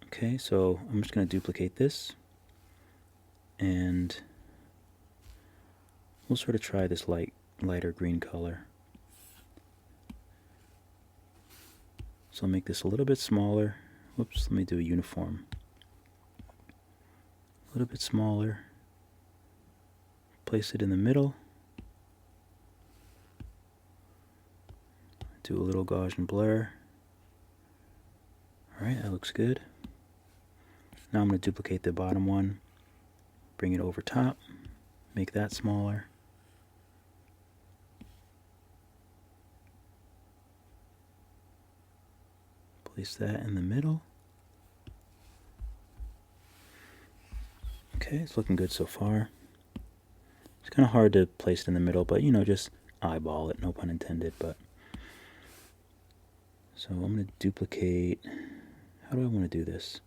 Okay, so I'm just going to duplicate this, and we'll sort of try this lighter green color. So I'll make this a little bit smaller. Whoops, let me do a uniform. A little bit smaller. Place it in the middle. Do a little Gaussian blur. Alright, that looks good. Now I'm going to duplicate the bottom one, bring it over top, make that smaller. Place that in the middle. Okay, it's looking good so far. It's kind of hard to place it in the middle, but just eyeball it, no pun intended. But so I'm going to duplicate. How do I want to do this?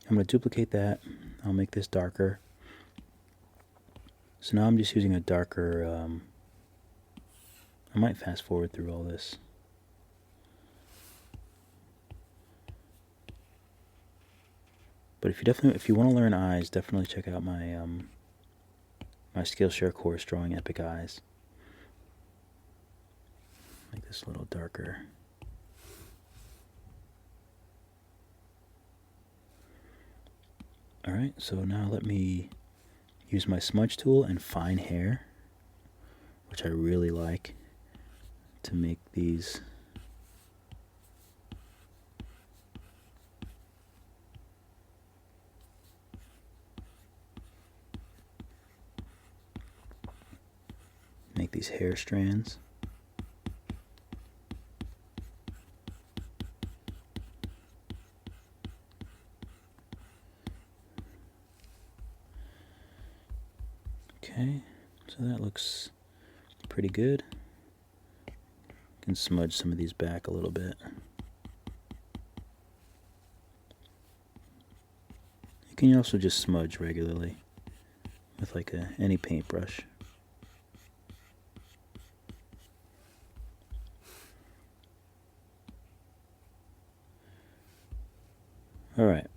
I'm going to duplicate that. I'll make this darker. So now I'm just using a darker. I might fast forward through all this. But if you want to learn eyes, definitely check out my my Skillshare course, Drawing Epic Eyes. Make this a little darker. Alright, so now let me use my smudge tool and fine hair, which I really like, to make these hair strands. Okay, so that looks pretty good. can smudge some of these back a little bit. You can also just smudge regularly with like any paintbrush. All right.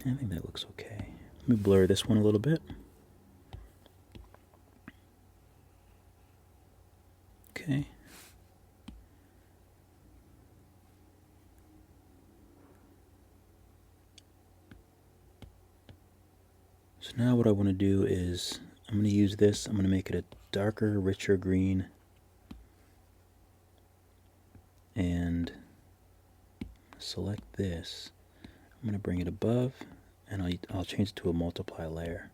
I think that looks okay. Let me blur this one a little bit. Okay. So now what I want to do is I'm going to use this. I'm going to make it a darker, richer green. And select this. I'm going to bring it above, and I'll change it to a multiply layer.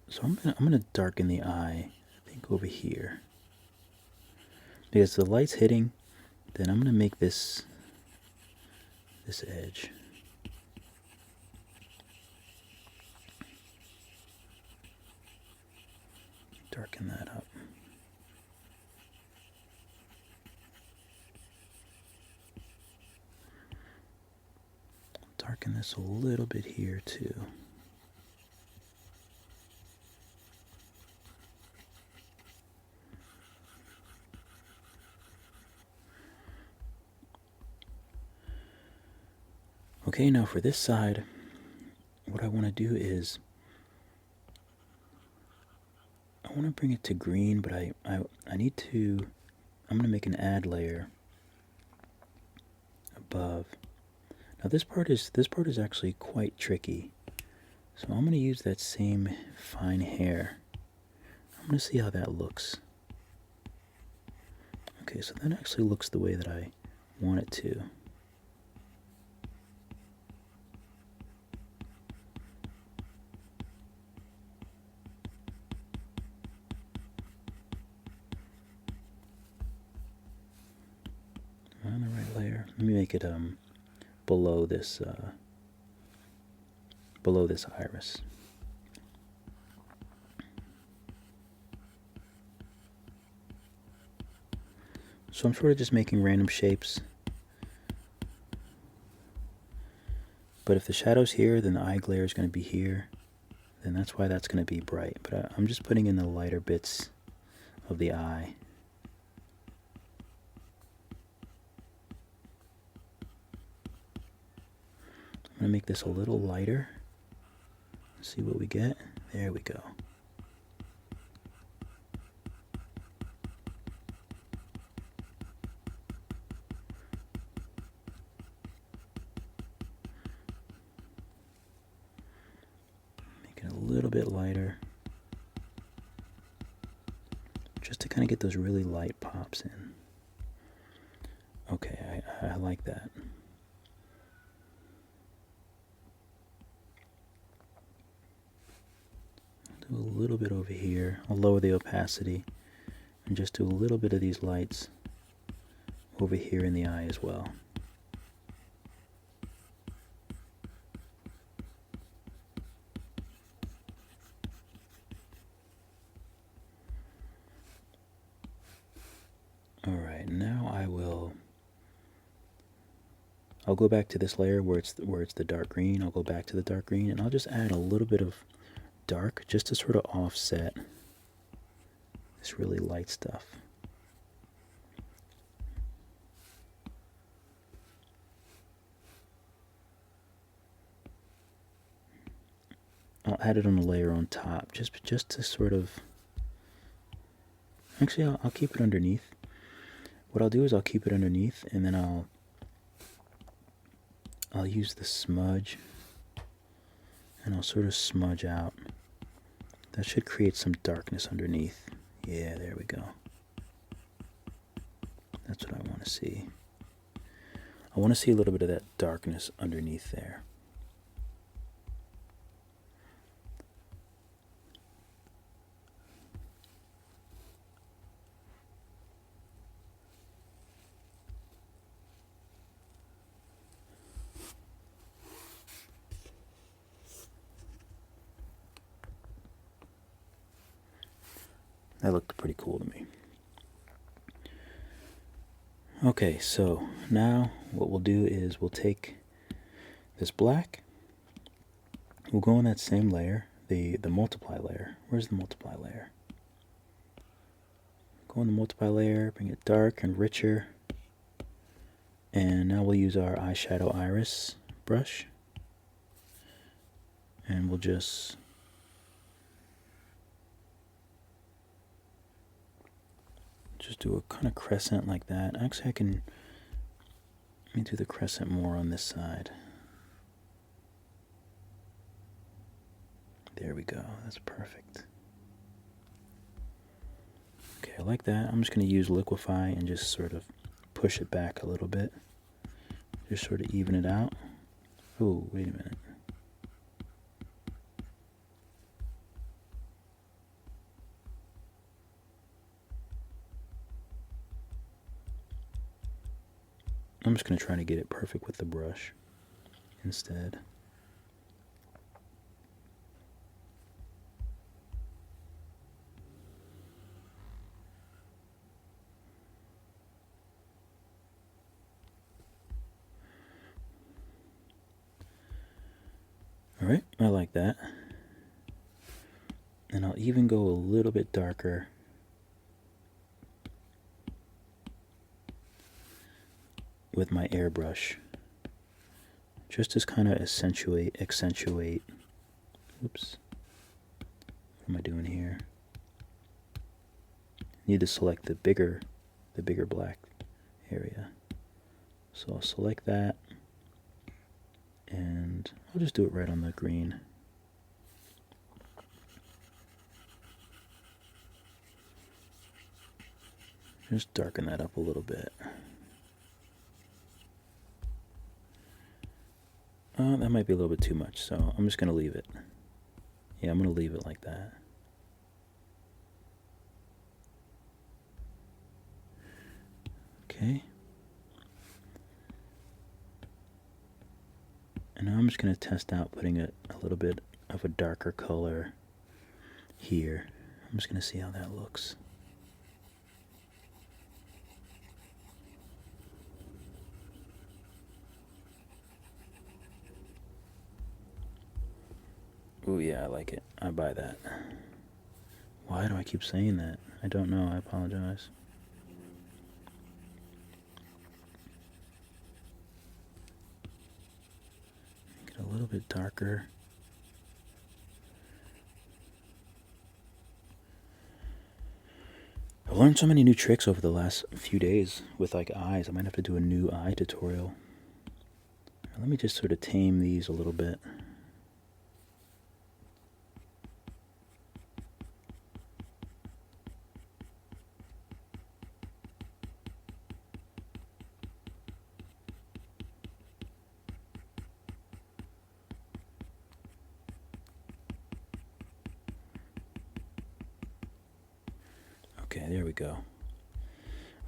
So I'm gonna darken the eye, I think over here. Because the light's hitting, then I'm gonna make this edge. Darken that up. Darken this a little bit here too. Okay, now for this side, what I want to do is I want to bring it to green, but I need to, I'm going to make an add layer above. Now this part is actually quite tricky. So I'm going to use that same fine hair. I'm going to see how that looks. Okay, so that actually looks the way that I want it to. On the right layer. Let me make it below this iris. So I'm sort of just making random shapes. But if the shadow's here, then the eye glare is going to be here. Then that's why that's going to be bright. But I'm just putting in the lighter bits of the eye. I'm going to make this a little lighter. See what we get. There we go. Make it a little bit lighter. Just to kind of get those really light pops in. Okay, I like that. Do a little bit over here. I'll lower the opacity and just do a little bit of these lights over here in the eye as well. Alright, now I'll go back to this layer where it's the dark green. I'll go back to the dark green and I'll just add a little bit of dark just to sort of offset this really light stuff. I'll add it on a layer on top just to sort of, actually I'll keep it underneath. What I'll do is I'll keep it underneath and then I'll use the smudge and I'll sort of smudge out. That should create some darkness underneath. Yeah, there we go. That's what I want to see. I want to see a little bit of that darkness underneath there. That looked pretty cool to me. Okay, so now what we'll do is we'll take this black, we'll go on that same layer, the multiply layer. Where's the multiply layer? Go on the multiply layer, bring it dark and richer. And now we'll use our eyeshadow iris brush. And we'll just do a kind of crescent like that. Actually, let me do the crescent more on this side. There we go, that's perfect. Okay, I like that. I'm just going to use liquify and just sort of push it back a little bit. Just sort of even it out. Oh, wait a minute. I'm just going to try to get it perfect with the brush instead. Alright, I like that. And I'll even go a little bit darker with my airbrush, just to kind of accentuate, oops, what am I doing here? Need to select the bigger black area. So I'll select that, and I'll just do it right on the green. Just darken that up a little bit. That might be a little bit too much, so I'm just going to leave it. Yeah, I'm going to leave it like that. Okay. And now I'm just going to test out putting a little bit of a darker color here. I'm just going to see how that looks. Oh yeah, I like it. I buy that. Why do I keep saying that? I don't know. I apologize. Make it a little bit darker. I've learned so many new tricks over the last few days with like eyes. I might have to do a new eye tutorial. Let me just sort of tame these a little bit. Okay, there we go.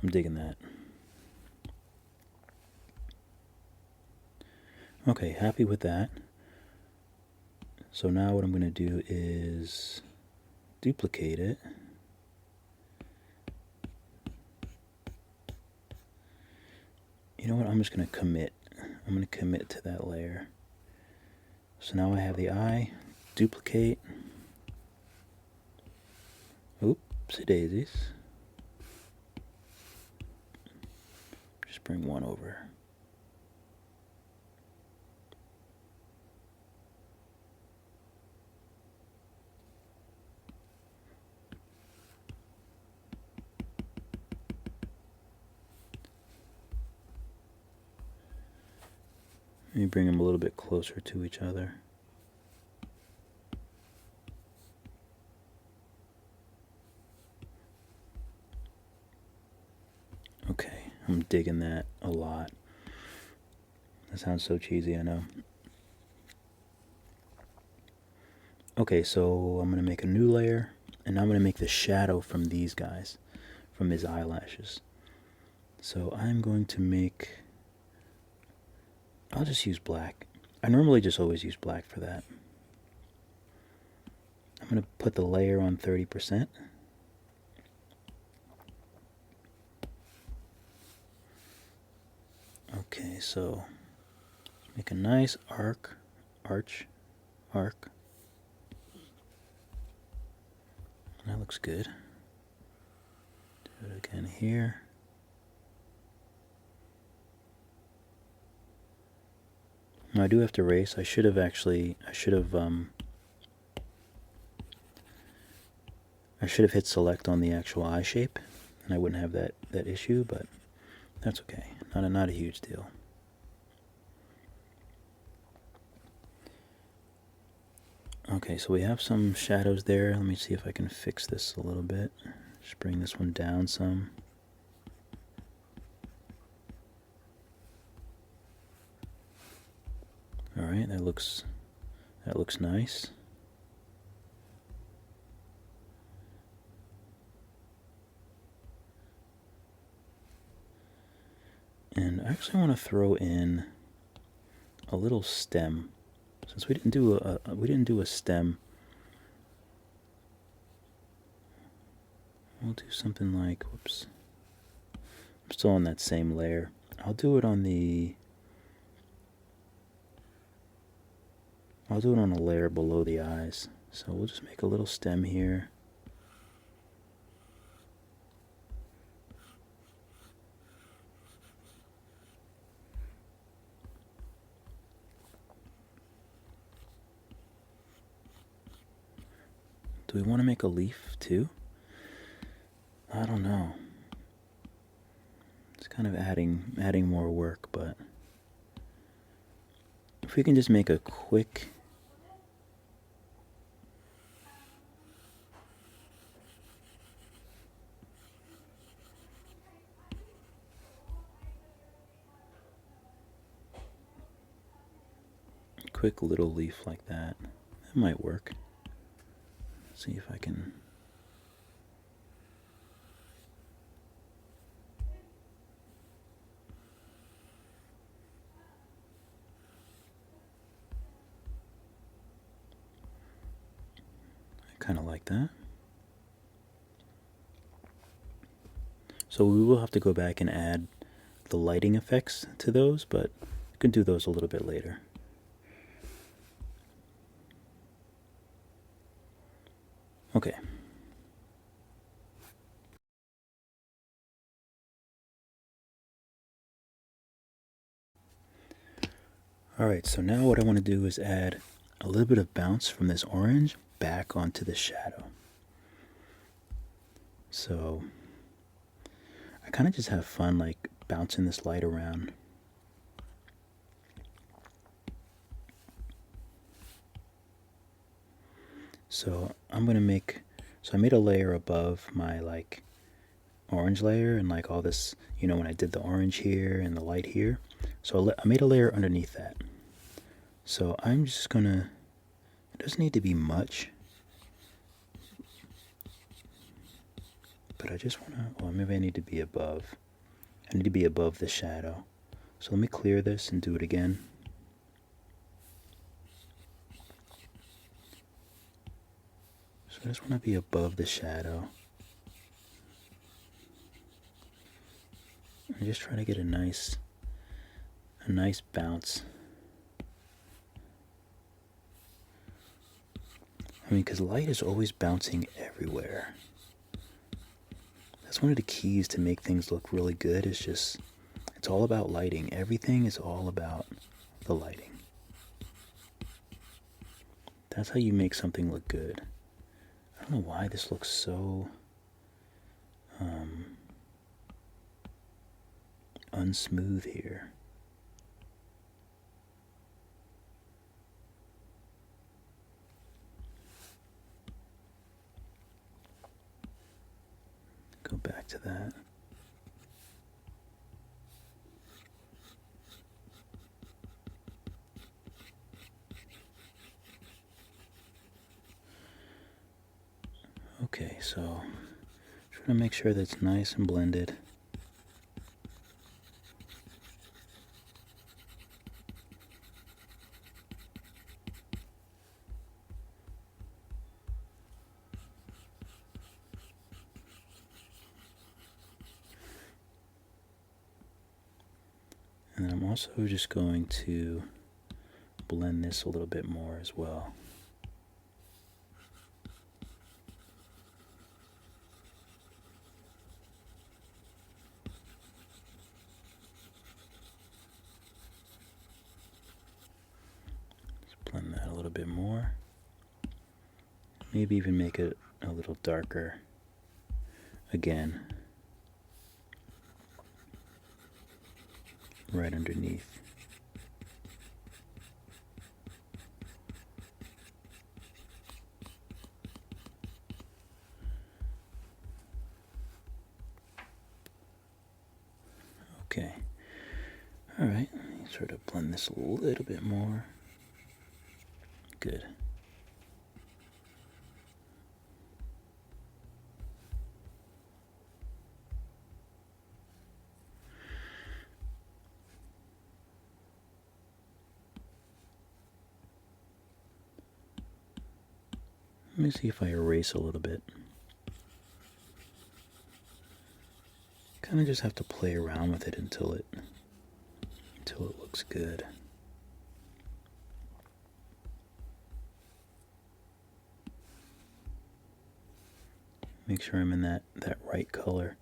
I'm digging that. Okay, happy with that. So now what I'm going to do is duplicate it. You know what? I'm just going to commit. I'm going to commit to that layer. So now I have the eye, duplicate. Oopsie daisies. Just bring one over. Let me bring them a little bit closer to each other. Okay, I'm digging that a lot. That sounds so cheesy, I know. Okay, so I'm going to make a new layer, and I'm going to make the shadow from these guys, from his eyelashes. So I'm going to make... I'll just use black. I normally just always use black for that. I'm going to put the layer on 30%. Okay, so make a nice arc. That looks good. Do it again here. Now I do have to erase. I should have hit select on the actual eye shape, and I wouldn't have that issue, but that's okay. Not a huge deal. Okay, so we have some shadows there. Let me see if I can fix this a little bit. Just bring this one down some. All right, that looks nice. And I actually want to throw in a little stem. Since we didn't do a stem, we'll do something like, whoops. I'm still on that same layer. I'll do it on a layer below the eyes. So we'll just make a little stem here. Do we want to make a leaf too? I don't know. It's kind of adding more work, but if we can just make a quick little leaf like that might work. Let's see if I can. I kind of like that. So we will have to go back and add the lighting effects to those, but we can do those a little bit later. Okay. Alright, so now what I want to do is add a little bit of bounce from this orange back onto the shadow. So I kind of just have fun like bouncing this light around. So I'm going to I made a layer above my like orange layer and like all this, when I did the orange here and the light here. So I made a layer underneath that. So I'm just gonna, it doesn't need to be much, but I just wanna, maybe I need to be above. I need to be above the shadow. So let me clear this and do it again. So I just wanna be above the shadow. I'm just trying to get a nice bounce. I mean, because light is always bouncing everywhere. That's one of the keys to make things look really good. It's all about lighting. Everything is all about the lighting. That's how you make something look good. I don't know why this looks so unsmooth here. Go back to that. Okay, so trying to make sure that's nice and blended. And then And I'm also just going to blend this a little bit more as well. Blend that a little bit more. Maybe even make it a little darker again, right underneath. Okay. All right. Sort of blend this a little bit more. Good. Let me see if I erase a little bit. Kind of just have to play around with it until it looks good. Make sure I'm in that right color.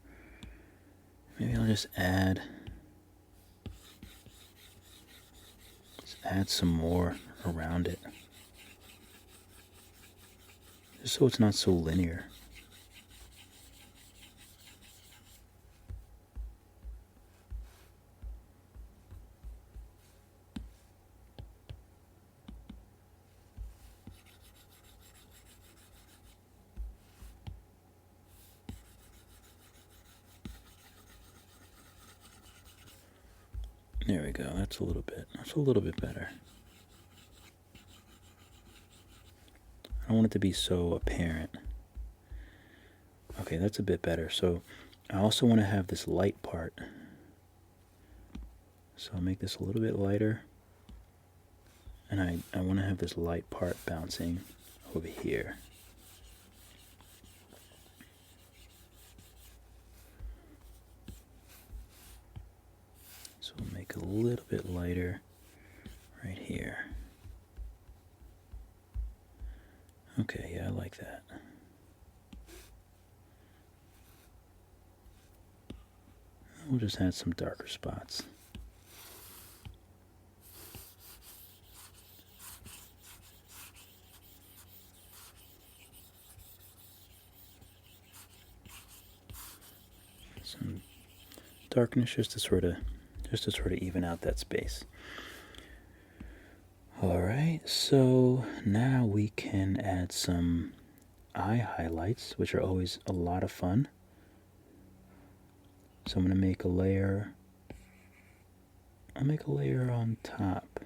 Maybe I'll just add some more around it, just so it's not so linear. There we go. That's a little bit better. I don't want it to be so apparent. Okay, that's a bit better. So I also want to have this light part. So I'll make this a little bit lighter. And I want to have this light part bouncing over here. So we'll make it a little bit lighter right here. Okay, yeah, I like that. We'll just add some darker spots. Some darkness just to sort of even out that space. Alright, so now we can add some eye highlights, which are always a lot of fun. So I'm going to make a layer. I'll make a layer on top.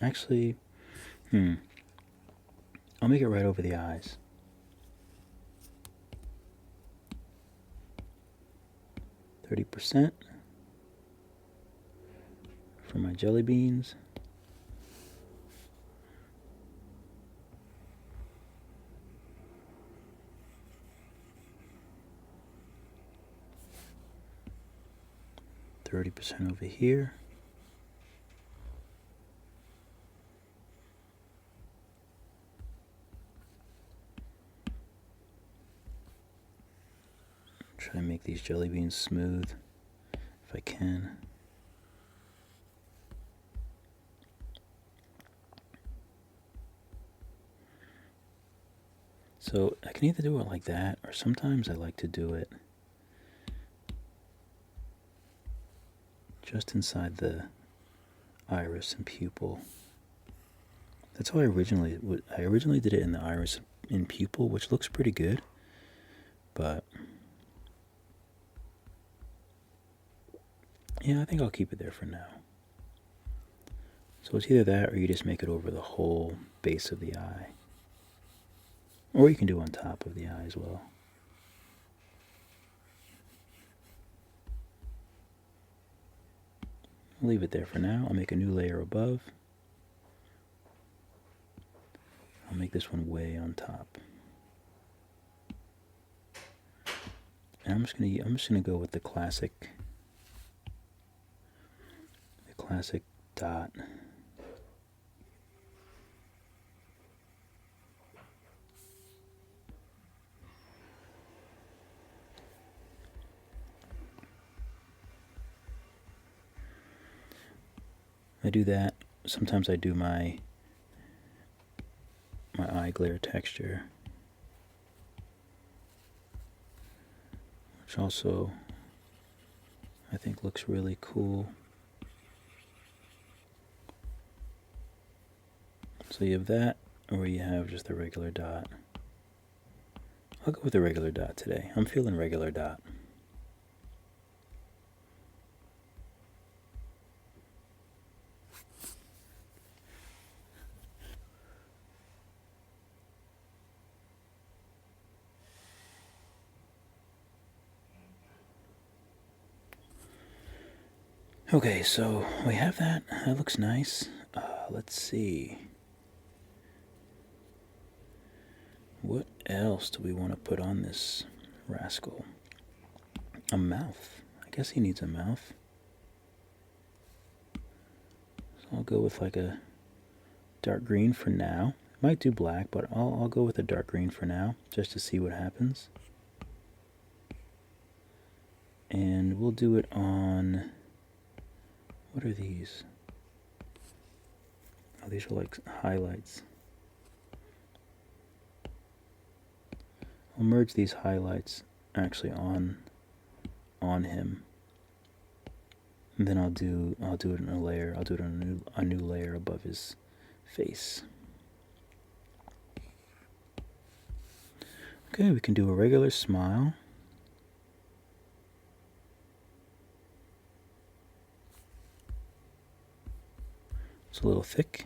Actually, I'll make it right over the eyes. %. For my jelly beans. %, over here. Try to make these jelly beans smooth if I can. So I can either do it like that, or sometimes I like to do it just inside the iris and pupil. That's how I originally did it in the iris and pupil, which looks pretty good, but yeah, I think I'll keep it there for now. So it's either that, or you just make it over the whole base of the eye. Or you can do on top of the eye as well. I'll leave it there for now. I'll make a new layer above. I'll make this one way on top. And I'm just gonna go with the classic classic dot. I do that. Sometimes I do my eye glare texture, which also I think looks really cool. So you have that, or you have just a regular dot. I'll go with a regular dot today. I'm feeling regular dot. Okay, so we have that. That looks nice. Let's see. What else do we want to put on this rascal? A mouth. I guess he needs a mouth. So I'll go with like a dark green for now. Might do black, but I'll go with a dark green for now, just to see what happens. And we'll do it on... What are these? Oh, these are like highlights. I'll merge these highlights actually on him, and then I'll do it in a layer. I'll do it on a new layer above his face. Okay, we can do a regular smile. It's a little thick.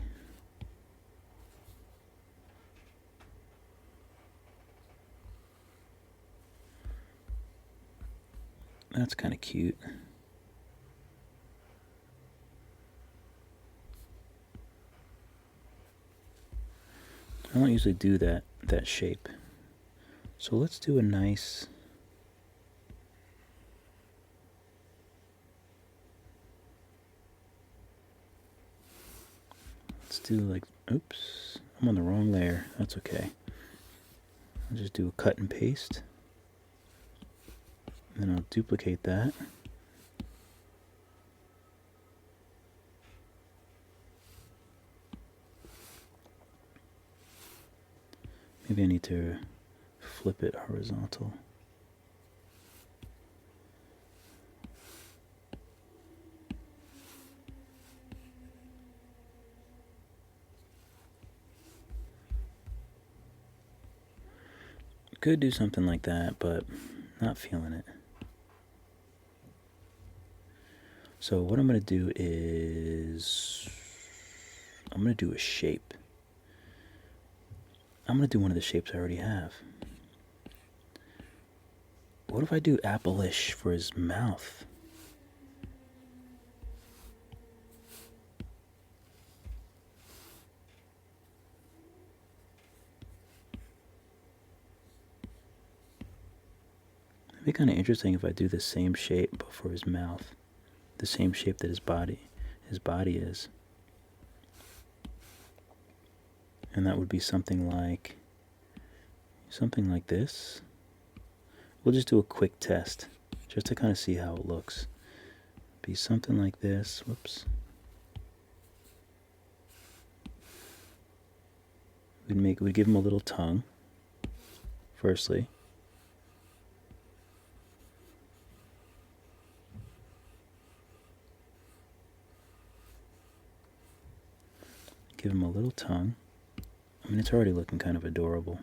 That's kind of cute. I don't usually do that shape. So let's do a nice... Let's do like... Oops. I'm on the wrong layer. That's okay. I'll just do a cut and paste. And then I'll duplicate that. Maybe I need to flip it horizontal. Could do something like that, but not feeling it. So what I'm going to do is I'm going to do a shape. I'm going to do one of the shapes I already have. What if I do apple-ish for his mouth? It'd be kind of interesting if I do the same shape but for his mouth. The same shape that his body is. And that would be something like this. We'll just do a quick test just to kind of see how it looks. Be something like this. Whoops. We'd give him a little tongue firstly. Give him a little tongue. I mean, it's already looking kind of adorable.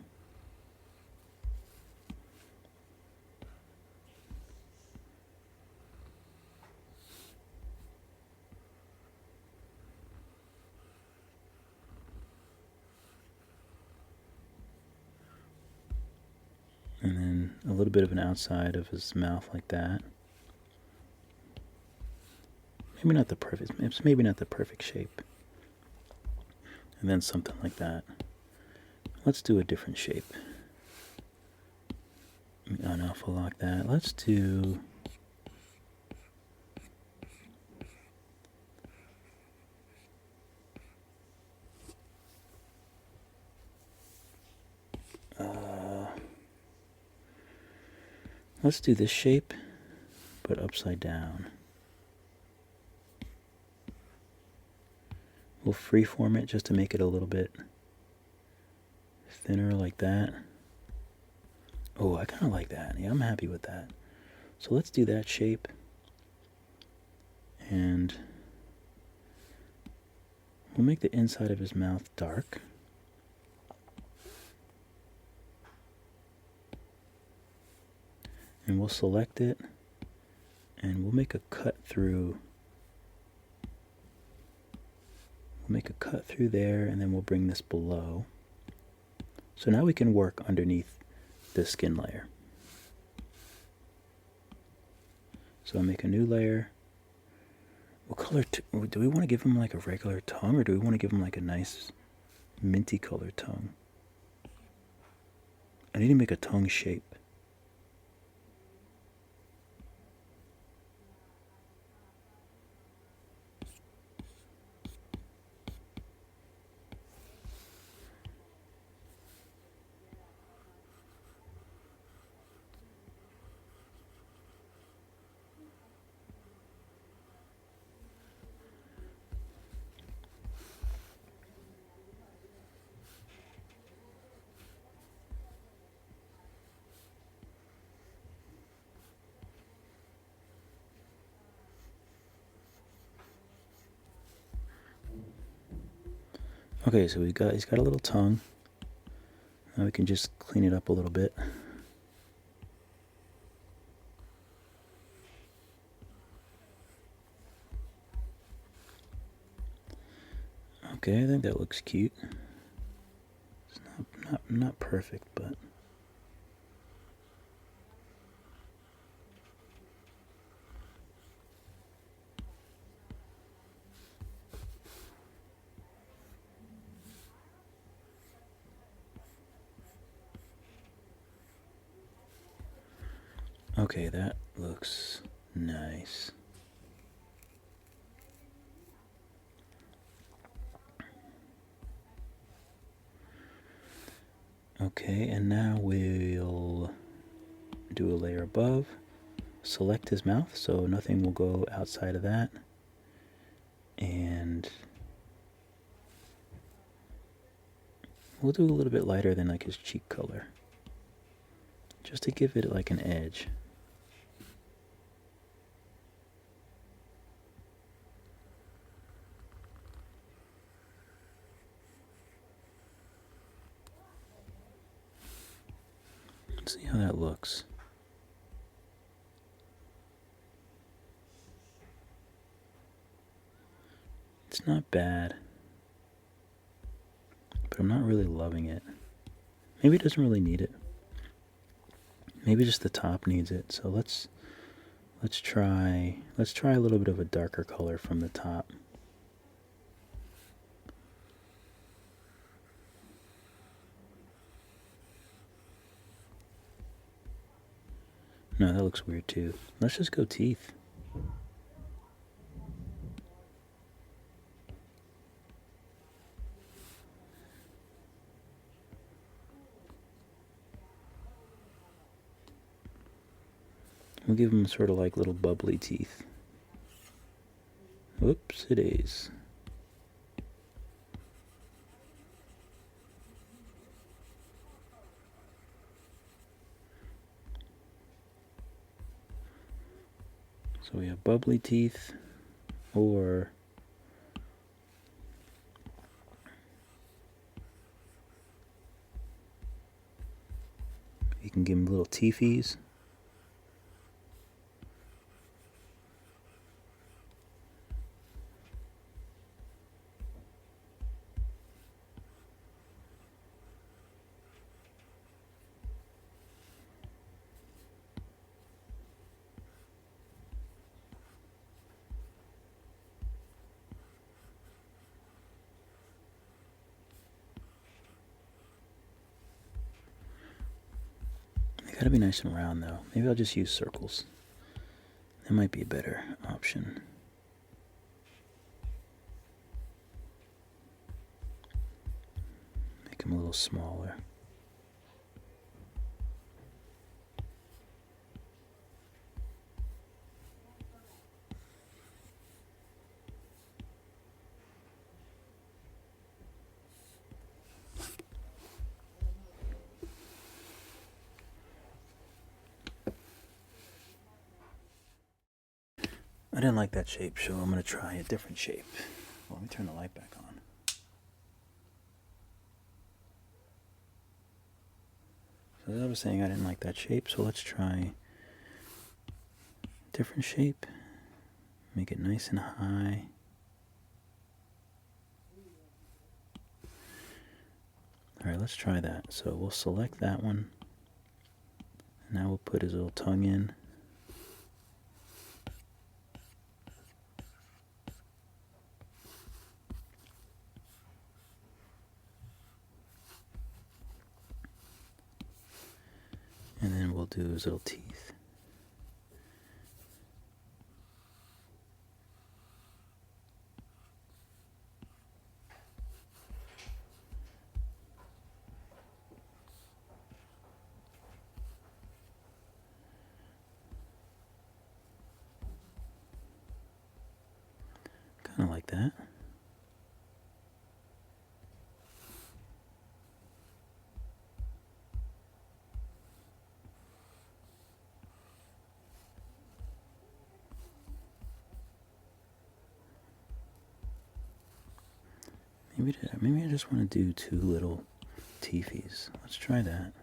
And then a little bit of an outside of his mouth like that. Maybe not the perfect shape. And then something like that. Let's do a different shape. Unalpha lock that. Let's do Let's do this shape, but upside down. We'll freeform it just to make it a little bit thinner like that. Oh, I kind of like that. Yeah, I'm happy with that. So let's do that shape. And we'll make the inside of his mouth dark. And we'll select it. And we'll make a cut through. We'll make a cut through there, and then we'll bring this below. So now we can work underneath the skin layer. So I'll make a new layer. What color do we want to give him, like a regular tongue, or do we want to give him like a nice minty colored tongue? I need to make a tongue shape. Okay, so he's got a little tongue. Now we can just clean it up a little bit. Okay, I think that looks cute. It's not perfect, but okay, that looks nice. Okay, and now we'll do a layer above, select his mouth so nothing will go outside of that, and we'll do a little bit lighter than like his cheek color, just to give it like an edge. Let's see how that looks. It's not bad, but I'm not really loving it. Maybe it doesn't really need it. Maybe just the top needs it. So let's try a little bit of a darker color from the top. No, that looks weird too. Let's just go teeth. We'll give them sort of like little bubbly teeth. Whoops, it is. So we have bubbly teeth, or you can give them little teethies. They gotta be nice and round though. Maybe I'll just use circles. That might be a better option. Make them a little smaller. I didn't like that shape, so I'm going to try a different shape. Well, let me turn the light back on. So as I was saying, I didn't like that shape, so let's try a different shape. Make it nice and high. Alright, let's try that. So we'll select that one. Now we'll put his little tongue in. And then we'll do his little teeth. Kind of like that. Maybe I just want to do 2 little teefies. Let's try that.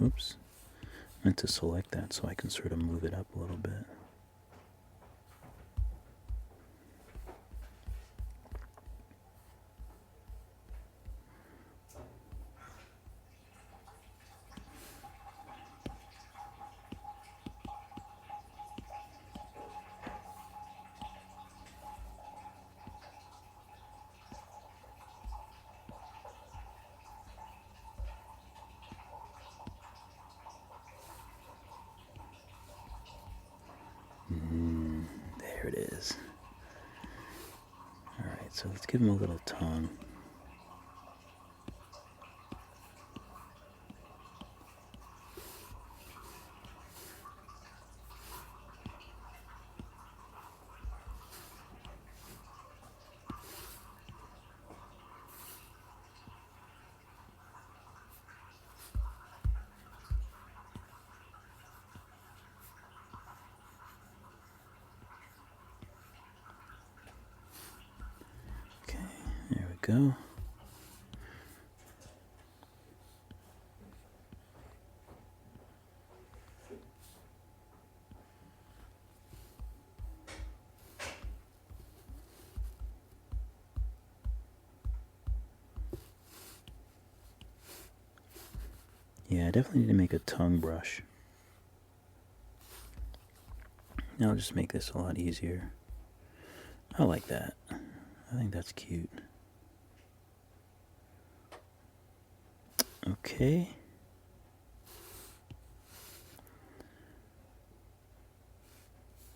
Oops. I meant to select that so I can sort of move it up a little bit. There it is. Alright, so let's give him a little tongue. Okay, there we go. Yeah, I definitely need to make a tongue brush. Now I'll just make this a lot easier. I like that. I think that's cute. Okay.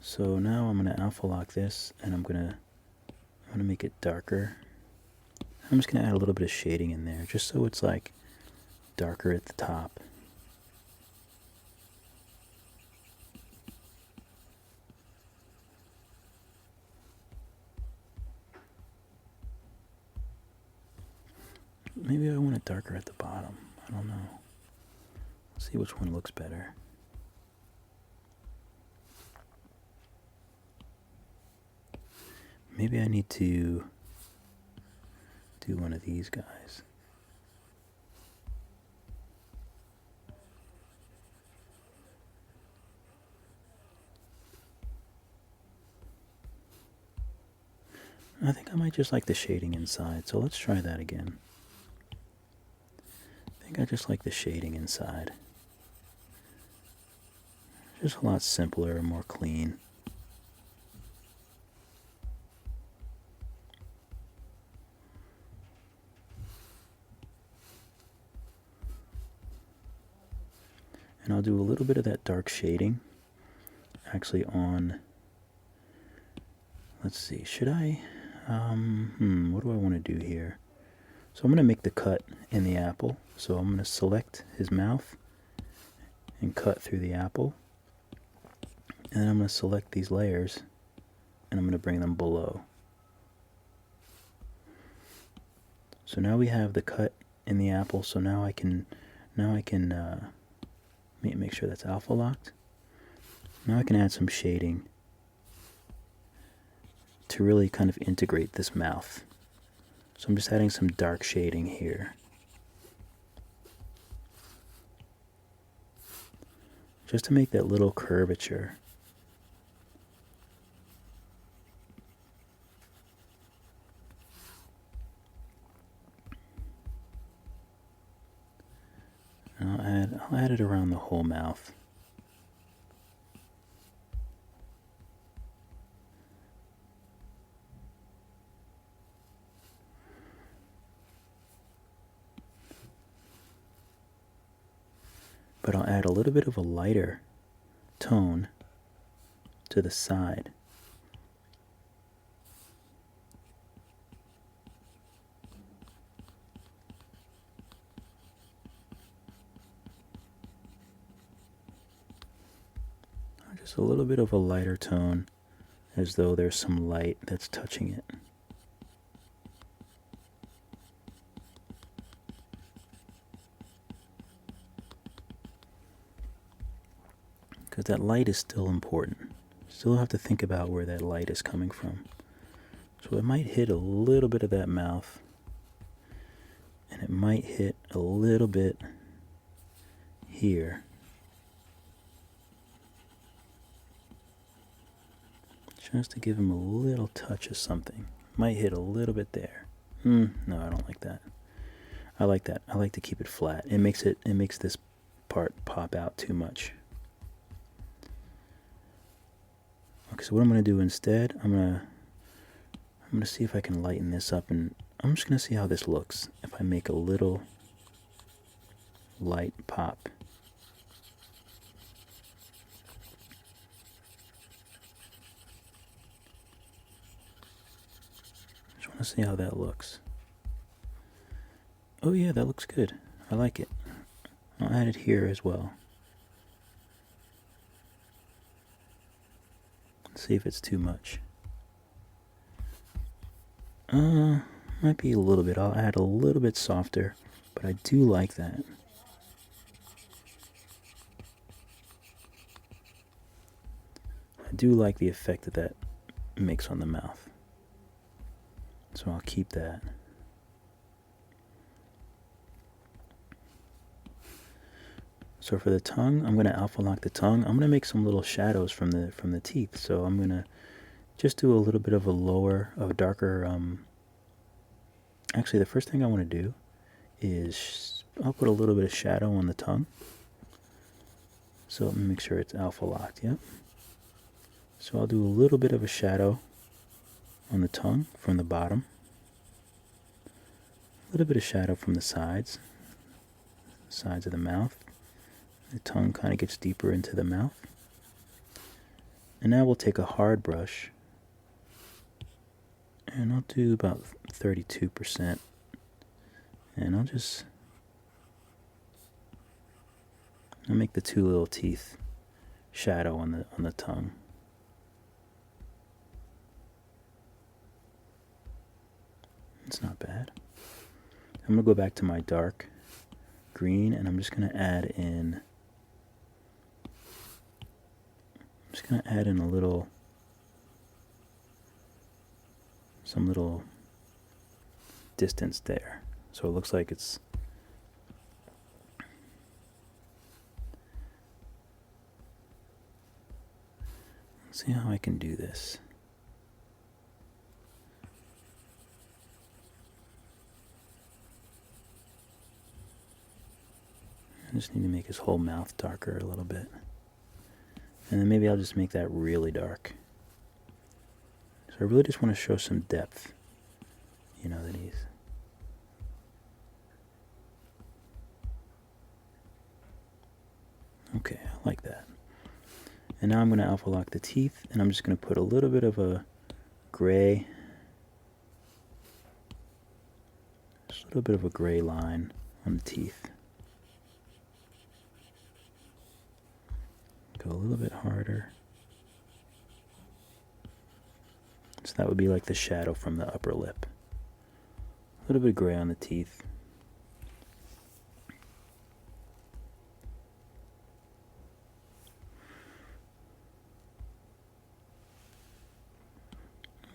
So now I'm going to alpha lock this, and I'm going to make it darker. I'm just going to add a little bit of shading in there, just so it's like darker at the top. Maybe I want it darker at the bottom. I don't know. Let's see which one looks better. Maybe I need to do one of these guys. I think I might just like the shading inside, so let's try that again. I think I just like the shading inside. Just a lot simpler and more clean. And I'll do a little bit of that dark shading actually on, let's see, should I, what do I want to do here? So I'm going to make the cut in the apple. So I'm going to select his mouth and cut through the apple. And then I'm going to select these layers and I'm going to bring them below. So now we have the cut in the apple, so now I can make sure that's alpha locked. Now I can add some shading to really kind of integrate this mouth. So I'm just adding some dark shading here, just to make that little curvature. And I'll add it around the whole mouth. But I'll add a little bit of a lighter tone to the side. Just a little bit of a lighter tone, as though there's some light that's touching it. Because that light is still important. Still have to think about where that light is coming from. So it might hit a little bit of that mouth, and it might hit a little bit here. Just to give him a little touch of something. Might hit a little bit there. No, I don't like that. I like that. I like to keep it flat. It makes this part pop out too much. Okay, so what I'm going to do instead, I'm going to see if I can lighten this up, and I'm just going to see how this looks if I make a little light pop. Just want to see how that looks. Oh yeah, that looks good. I like it. I'll add it here as well. See if it's too much. Might be a little bit. I'll add a little bit softer, but I do like that. I do like the effect that makes on the mouth. So I'll keep that. So for the tongue, I'm going to alpha lock the tongue. I'm going to make some little shadows from the teeth. So I'm going to just do a little bit of a darker. Actually, the first thing I want to do is I'll put a little bit of shadow on the tongue. So let me make sure it's alpha locked. Yep. So I'll do a little bit of a shadow on the tongue from the bottom. A little bit of shadow from the sides of the mouth. The tongue kind of gets deeper into the mouth. And now we'll take a hard brush, and I'll do about 32%. And I'll make the two little teeth shadow on the tongue. It's not bad. I'm going to go back to my dark green, and I'm just going to add in some little distance there. So it looks like it's let's see how I can do this. I just need to make his whole mouth darker a little bit. And then maybe I'll just make that really dark. So I really just want to show some depth. You know, that he's... Okay, I like that. And now I'm going to alpha lock the teeth, and I'm just going to put a little bit of a gray, just a little bit of a gray line on the teeth. Go a little bit harder. So that would be like the shadow from the upper lip. little bit of gray on the teeth.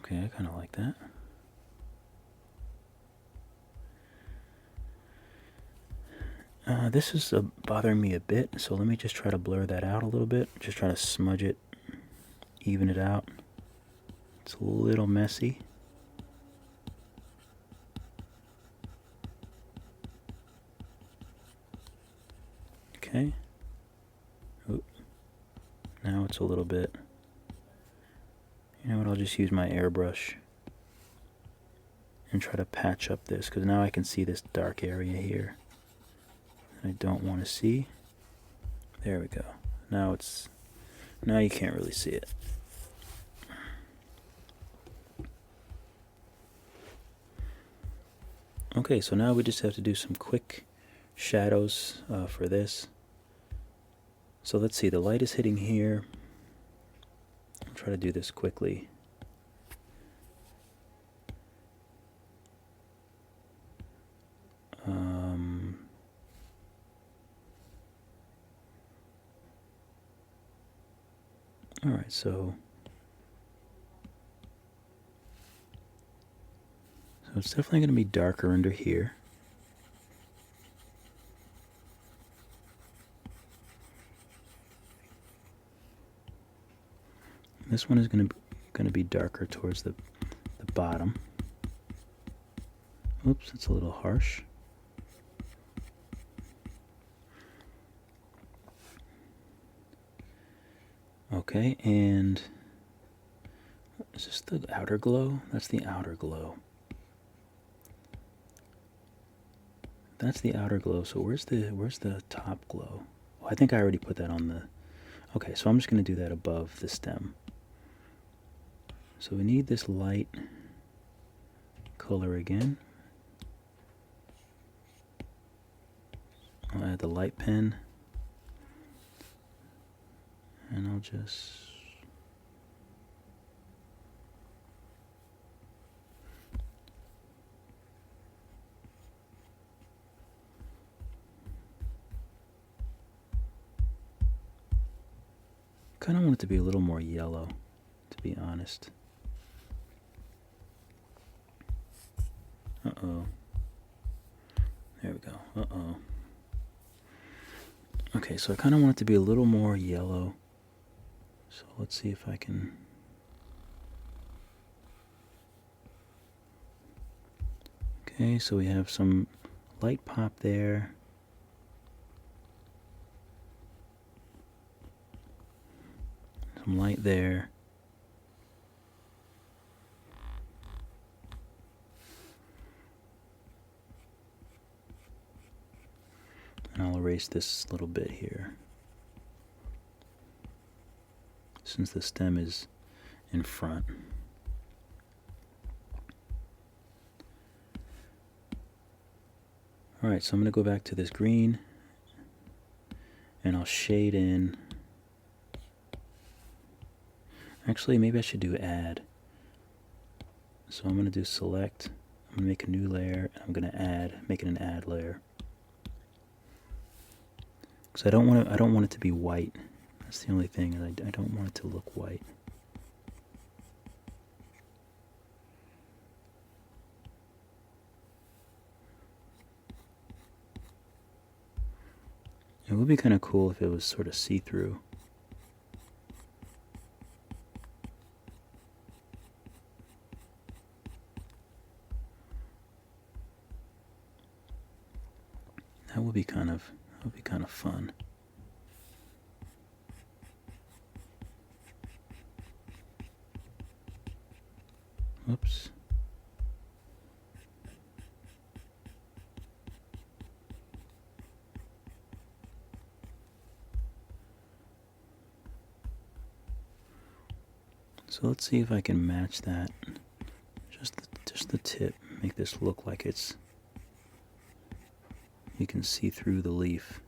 Okay, I kind of like that. This is bothering me a bit, so let me just try to blur that out a little bit. Just try to smudge it, even it out. It's a little messy. Okay. Oop. Now it's a little bit. You know what, I'll just use my airbrush and try to patch up this, because now I can see this dark area here that I don't want to see. There we go. Now you can't really see it. Okay, so now we just have to do some quick shadows for this. So let's see, the light is hitting here. I'll try to do this quickly. Alright, so it's definitely going to be darker under here. This one is going to be darker towards the bottom. Oops, it's a little harsh. Okay, and is this the outer glow? That's the outer glow. That's the outer glow. So where's the top glow? Oh, I think I already put that on the... Okay, so I'm just going to do that above the stem. So we need this light color again. I'll add the light pen. And I'll just... kind of want it to be a little more yellow, to be honest. Uh-oh. There we go. Uh-oh. Okay, so I kind of want it to be a little more yellow. So let's see if I can... Okay, so we have some light pop there. Some light there. And I'll erase this little bit here, since the stem is in front. Alright, so I'm going to go back to this green, and I'll shade in. Actually, maybe I should do add. So I'm going to do select, I'm going to make a new layer, and I'm going to add, make it an add layer. Because I don't want it to be white. That's the only thing, is I don't want it to look white. It would be kind of cool if it was sort of see-through. That would be kind of fun. Whoops. So let's see if I can match that. Just the tip. Make this look like it's... You can see through the leaf.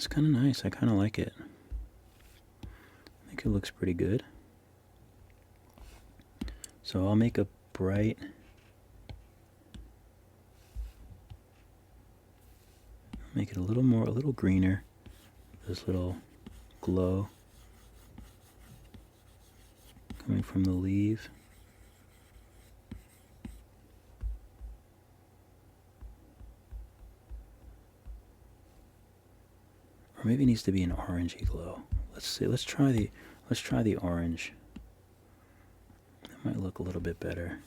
It's kind of nice. I kind of like it. I think it looks pretty good. So I'll make a bright, make it a little greener. This little glow coming from the leaf. Or maybe it needs to be an orangey glow. Let's see. Let's try the orange. That might look a little bit better.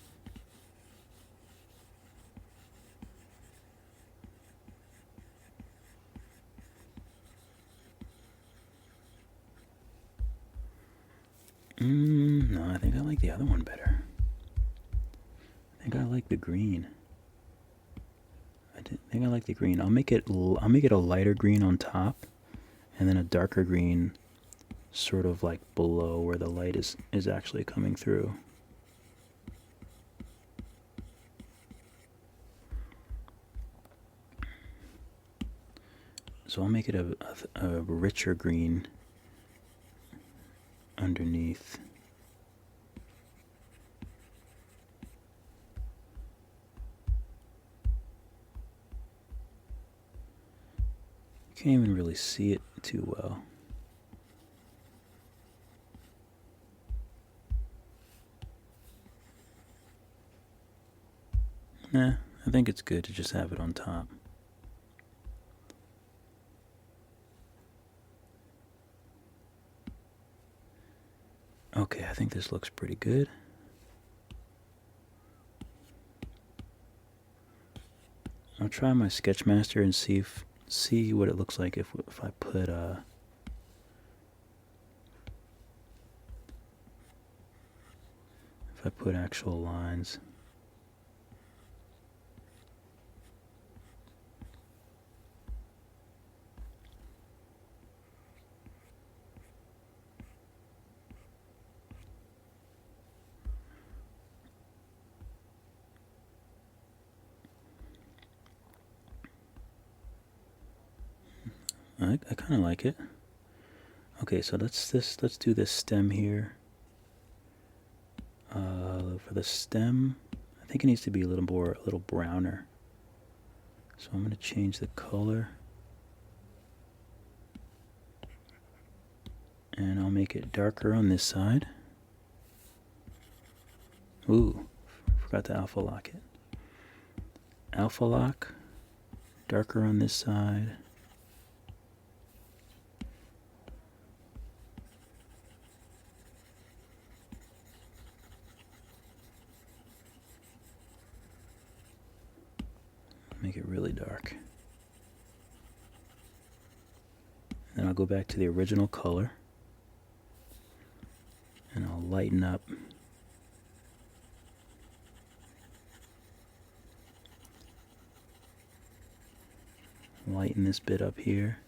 No, I think I like the other one better. I think I like the green. I think I like the green. I'll make it a lighter green on top, and then a darker green sort of like below where the light is actually coming through. So I'll make it a richer green underneath. You can't even really see it too well. Nah, I think it's good to just have it on top. Okay, I think this looks pretty good. I'll try my Sketchmaster and see what it looks like if I put actual lines. I kind of like it. Okay, so let's do this stem here. For the stem, I think it needs to be a little browner. So I'm going to change the color, and I'll make it darker on this side. Ooh, forgot to alpha lock it. Alpha lock, darker on this side. Make it really dark. Then I'll go back to the original color, and I'll lighten up. Lighten this bit up here,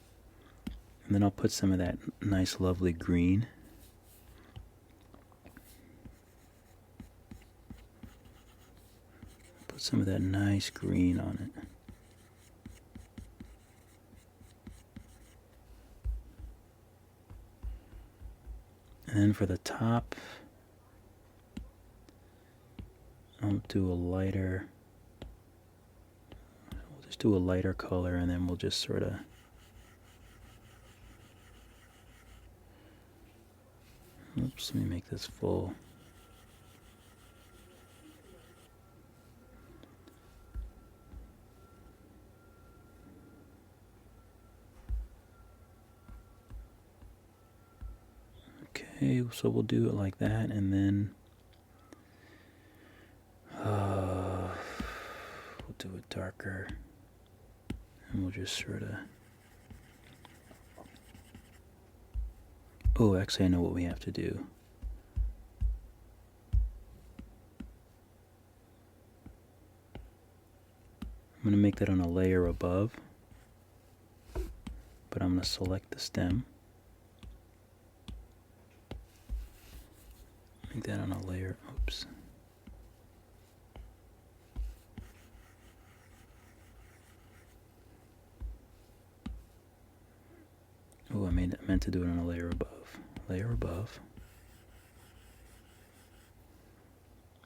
and then I'll put some of that nice lovely green. Put some of that nice green on it. And then for the top, I'll do a lighter, we'll just do a lighter color, and then we'll just sort of oops, let me make this full. Okay, so we'll do it like that, and then we'll do it darker, and we'll just sort of. Oh, actually, I know what we have to do. I'm going to make that on a layer above, but I'm going to select the stem. Make that on a layer. Oops. meant to do it on a layer above. Layer above.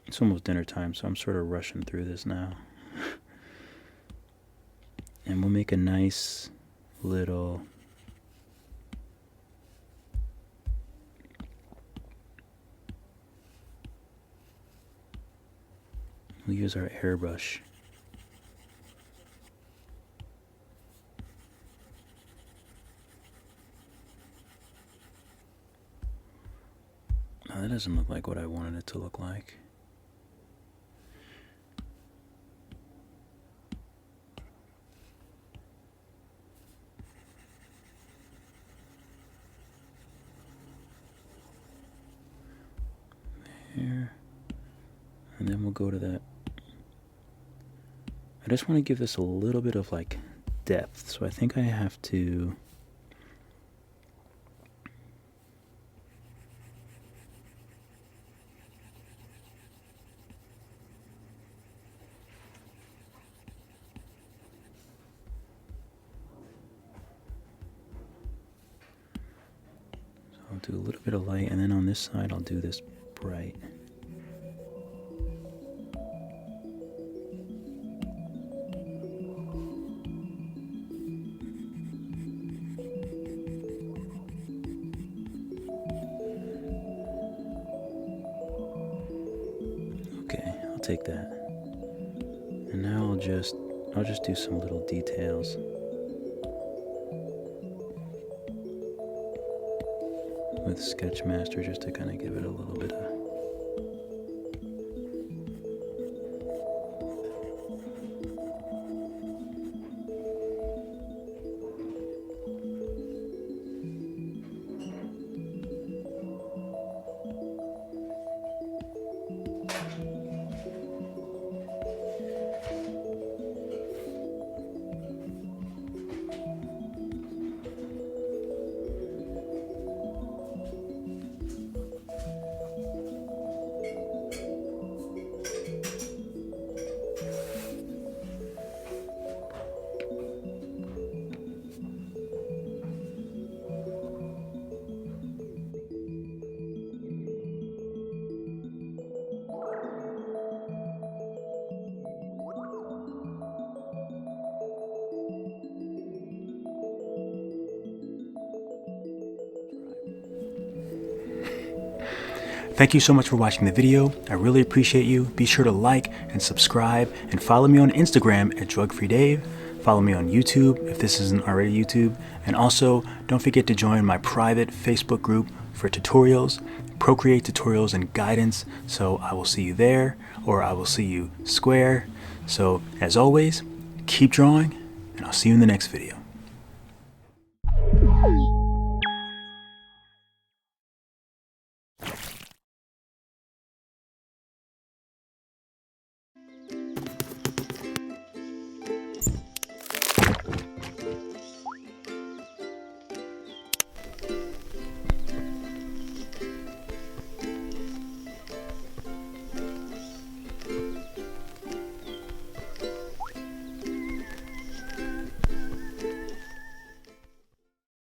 It's almost dinner time, so I'm sort of rushing through this now. And we'll make a nice little we'll use our airbrush. Now that doesn't look like what I wanted it to look like. Here. And then we'll go to that. I just want to give this a little bit of like depth, so I think I have to I'll do a little bit of light, and then on this side I'll do this bright. Okay, I'll take that. And now I'll just do some little details. With Sketchmaster, just to kind of give it a little bit of Thank you so much for watching the video. I really appreciate you. Be sure to like and subscribe and follow me on Instagram at DrugFreeDave. Follow me on YouTube if this isn't already YouTube. And also, don't forget to join my private Facebook group for tutorials, Procreate tutorials and guidance. So I will see you there, or I will see you square. So as always, keep drawing, and I'll see you in the next video.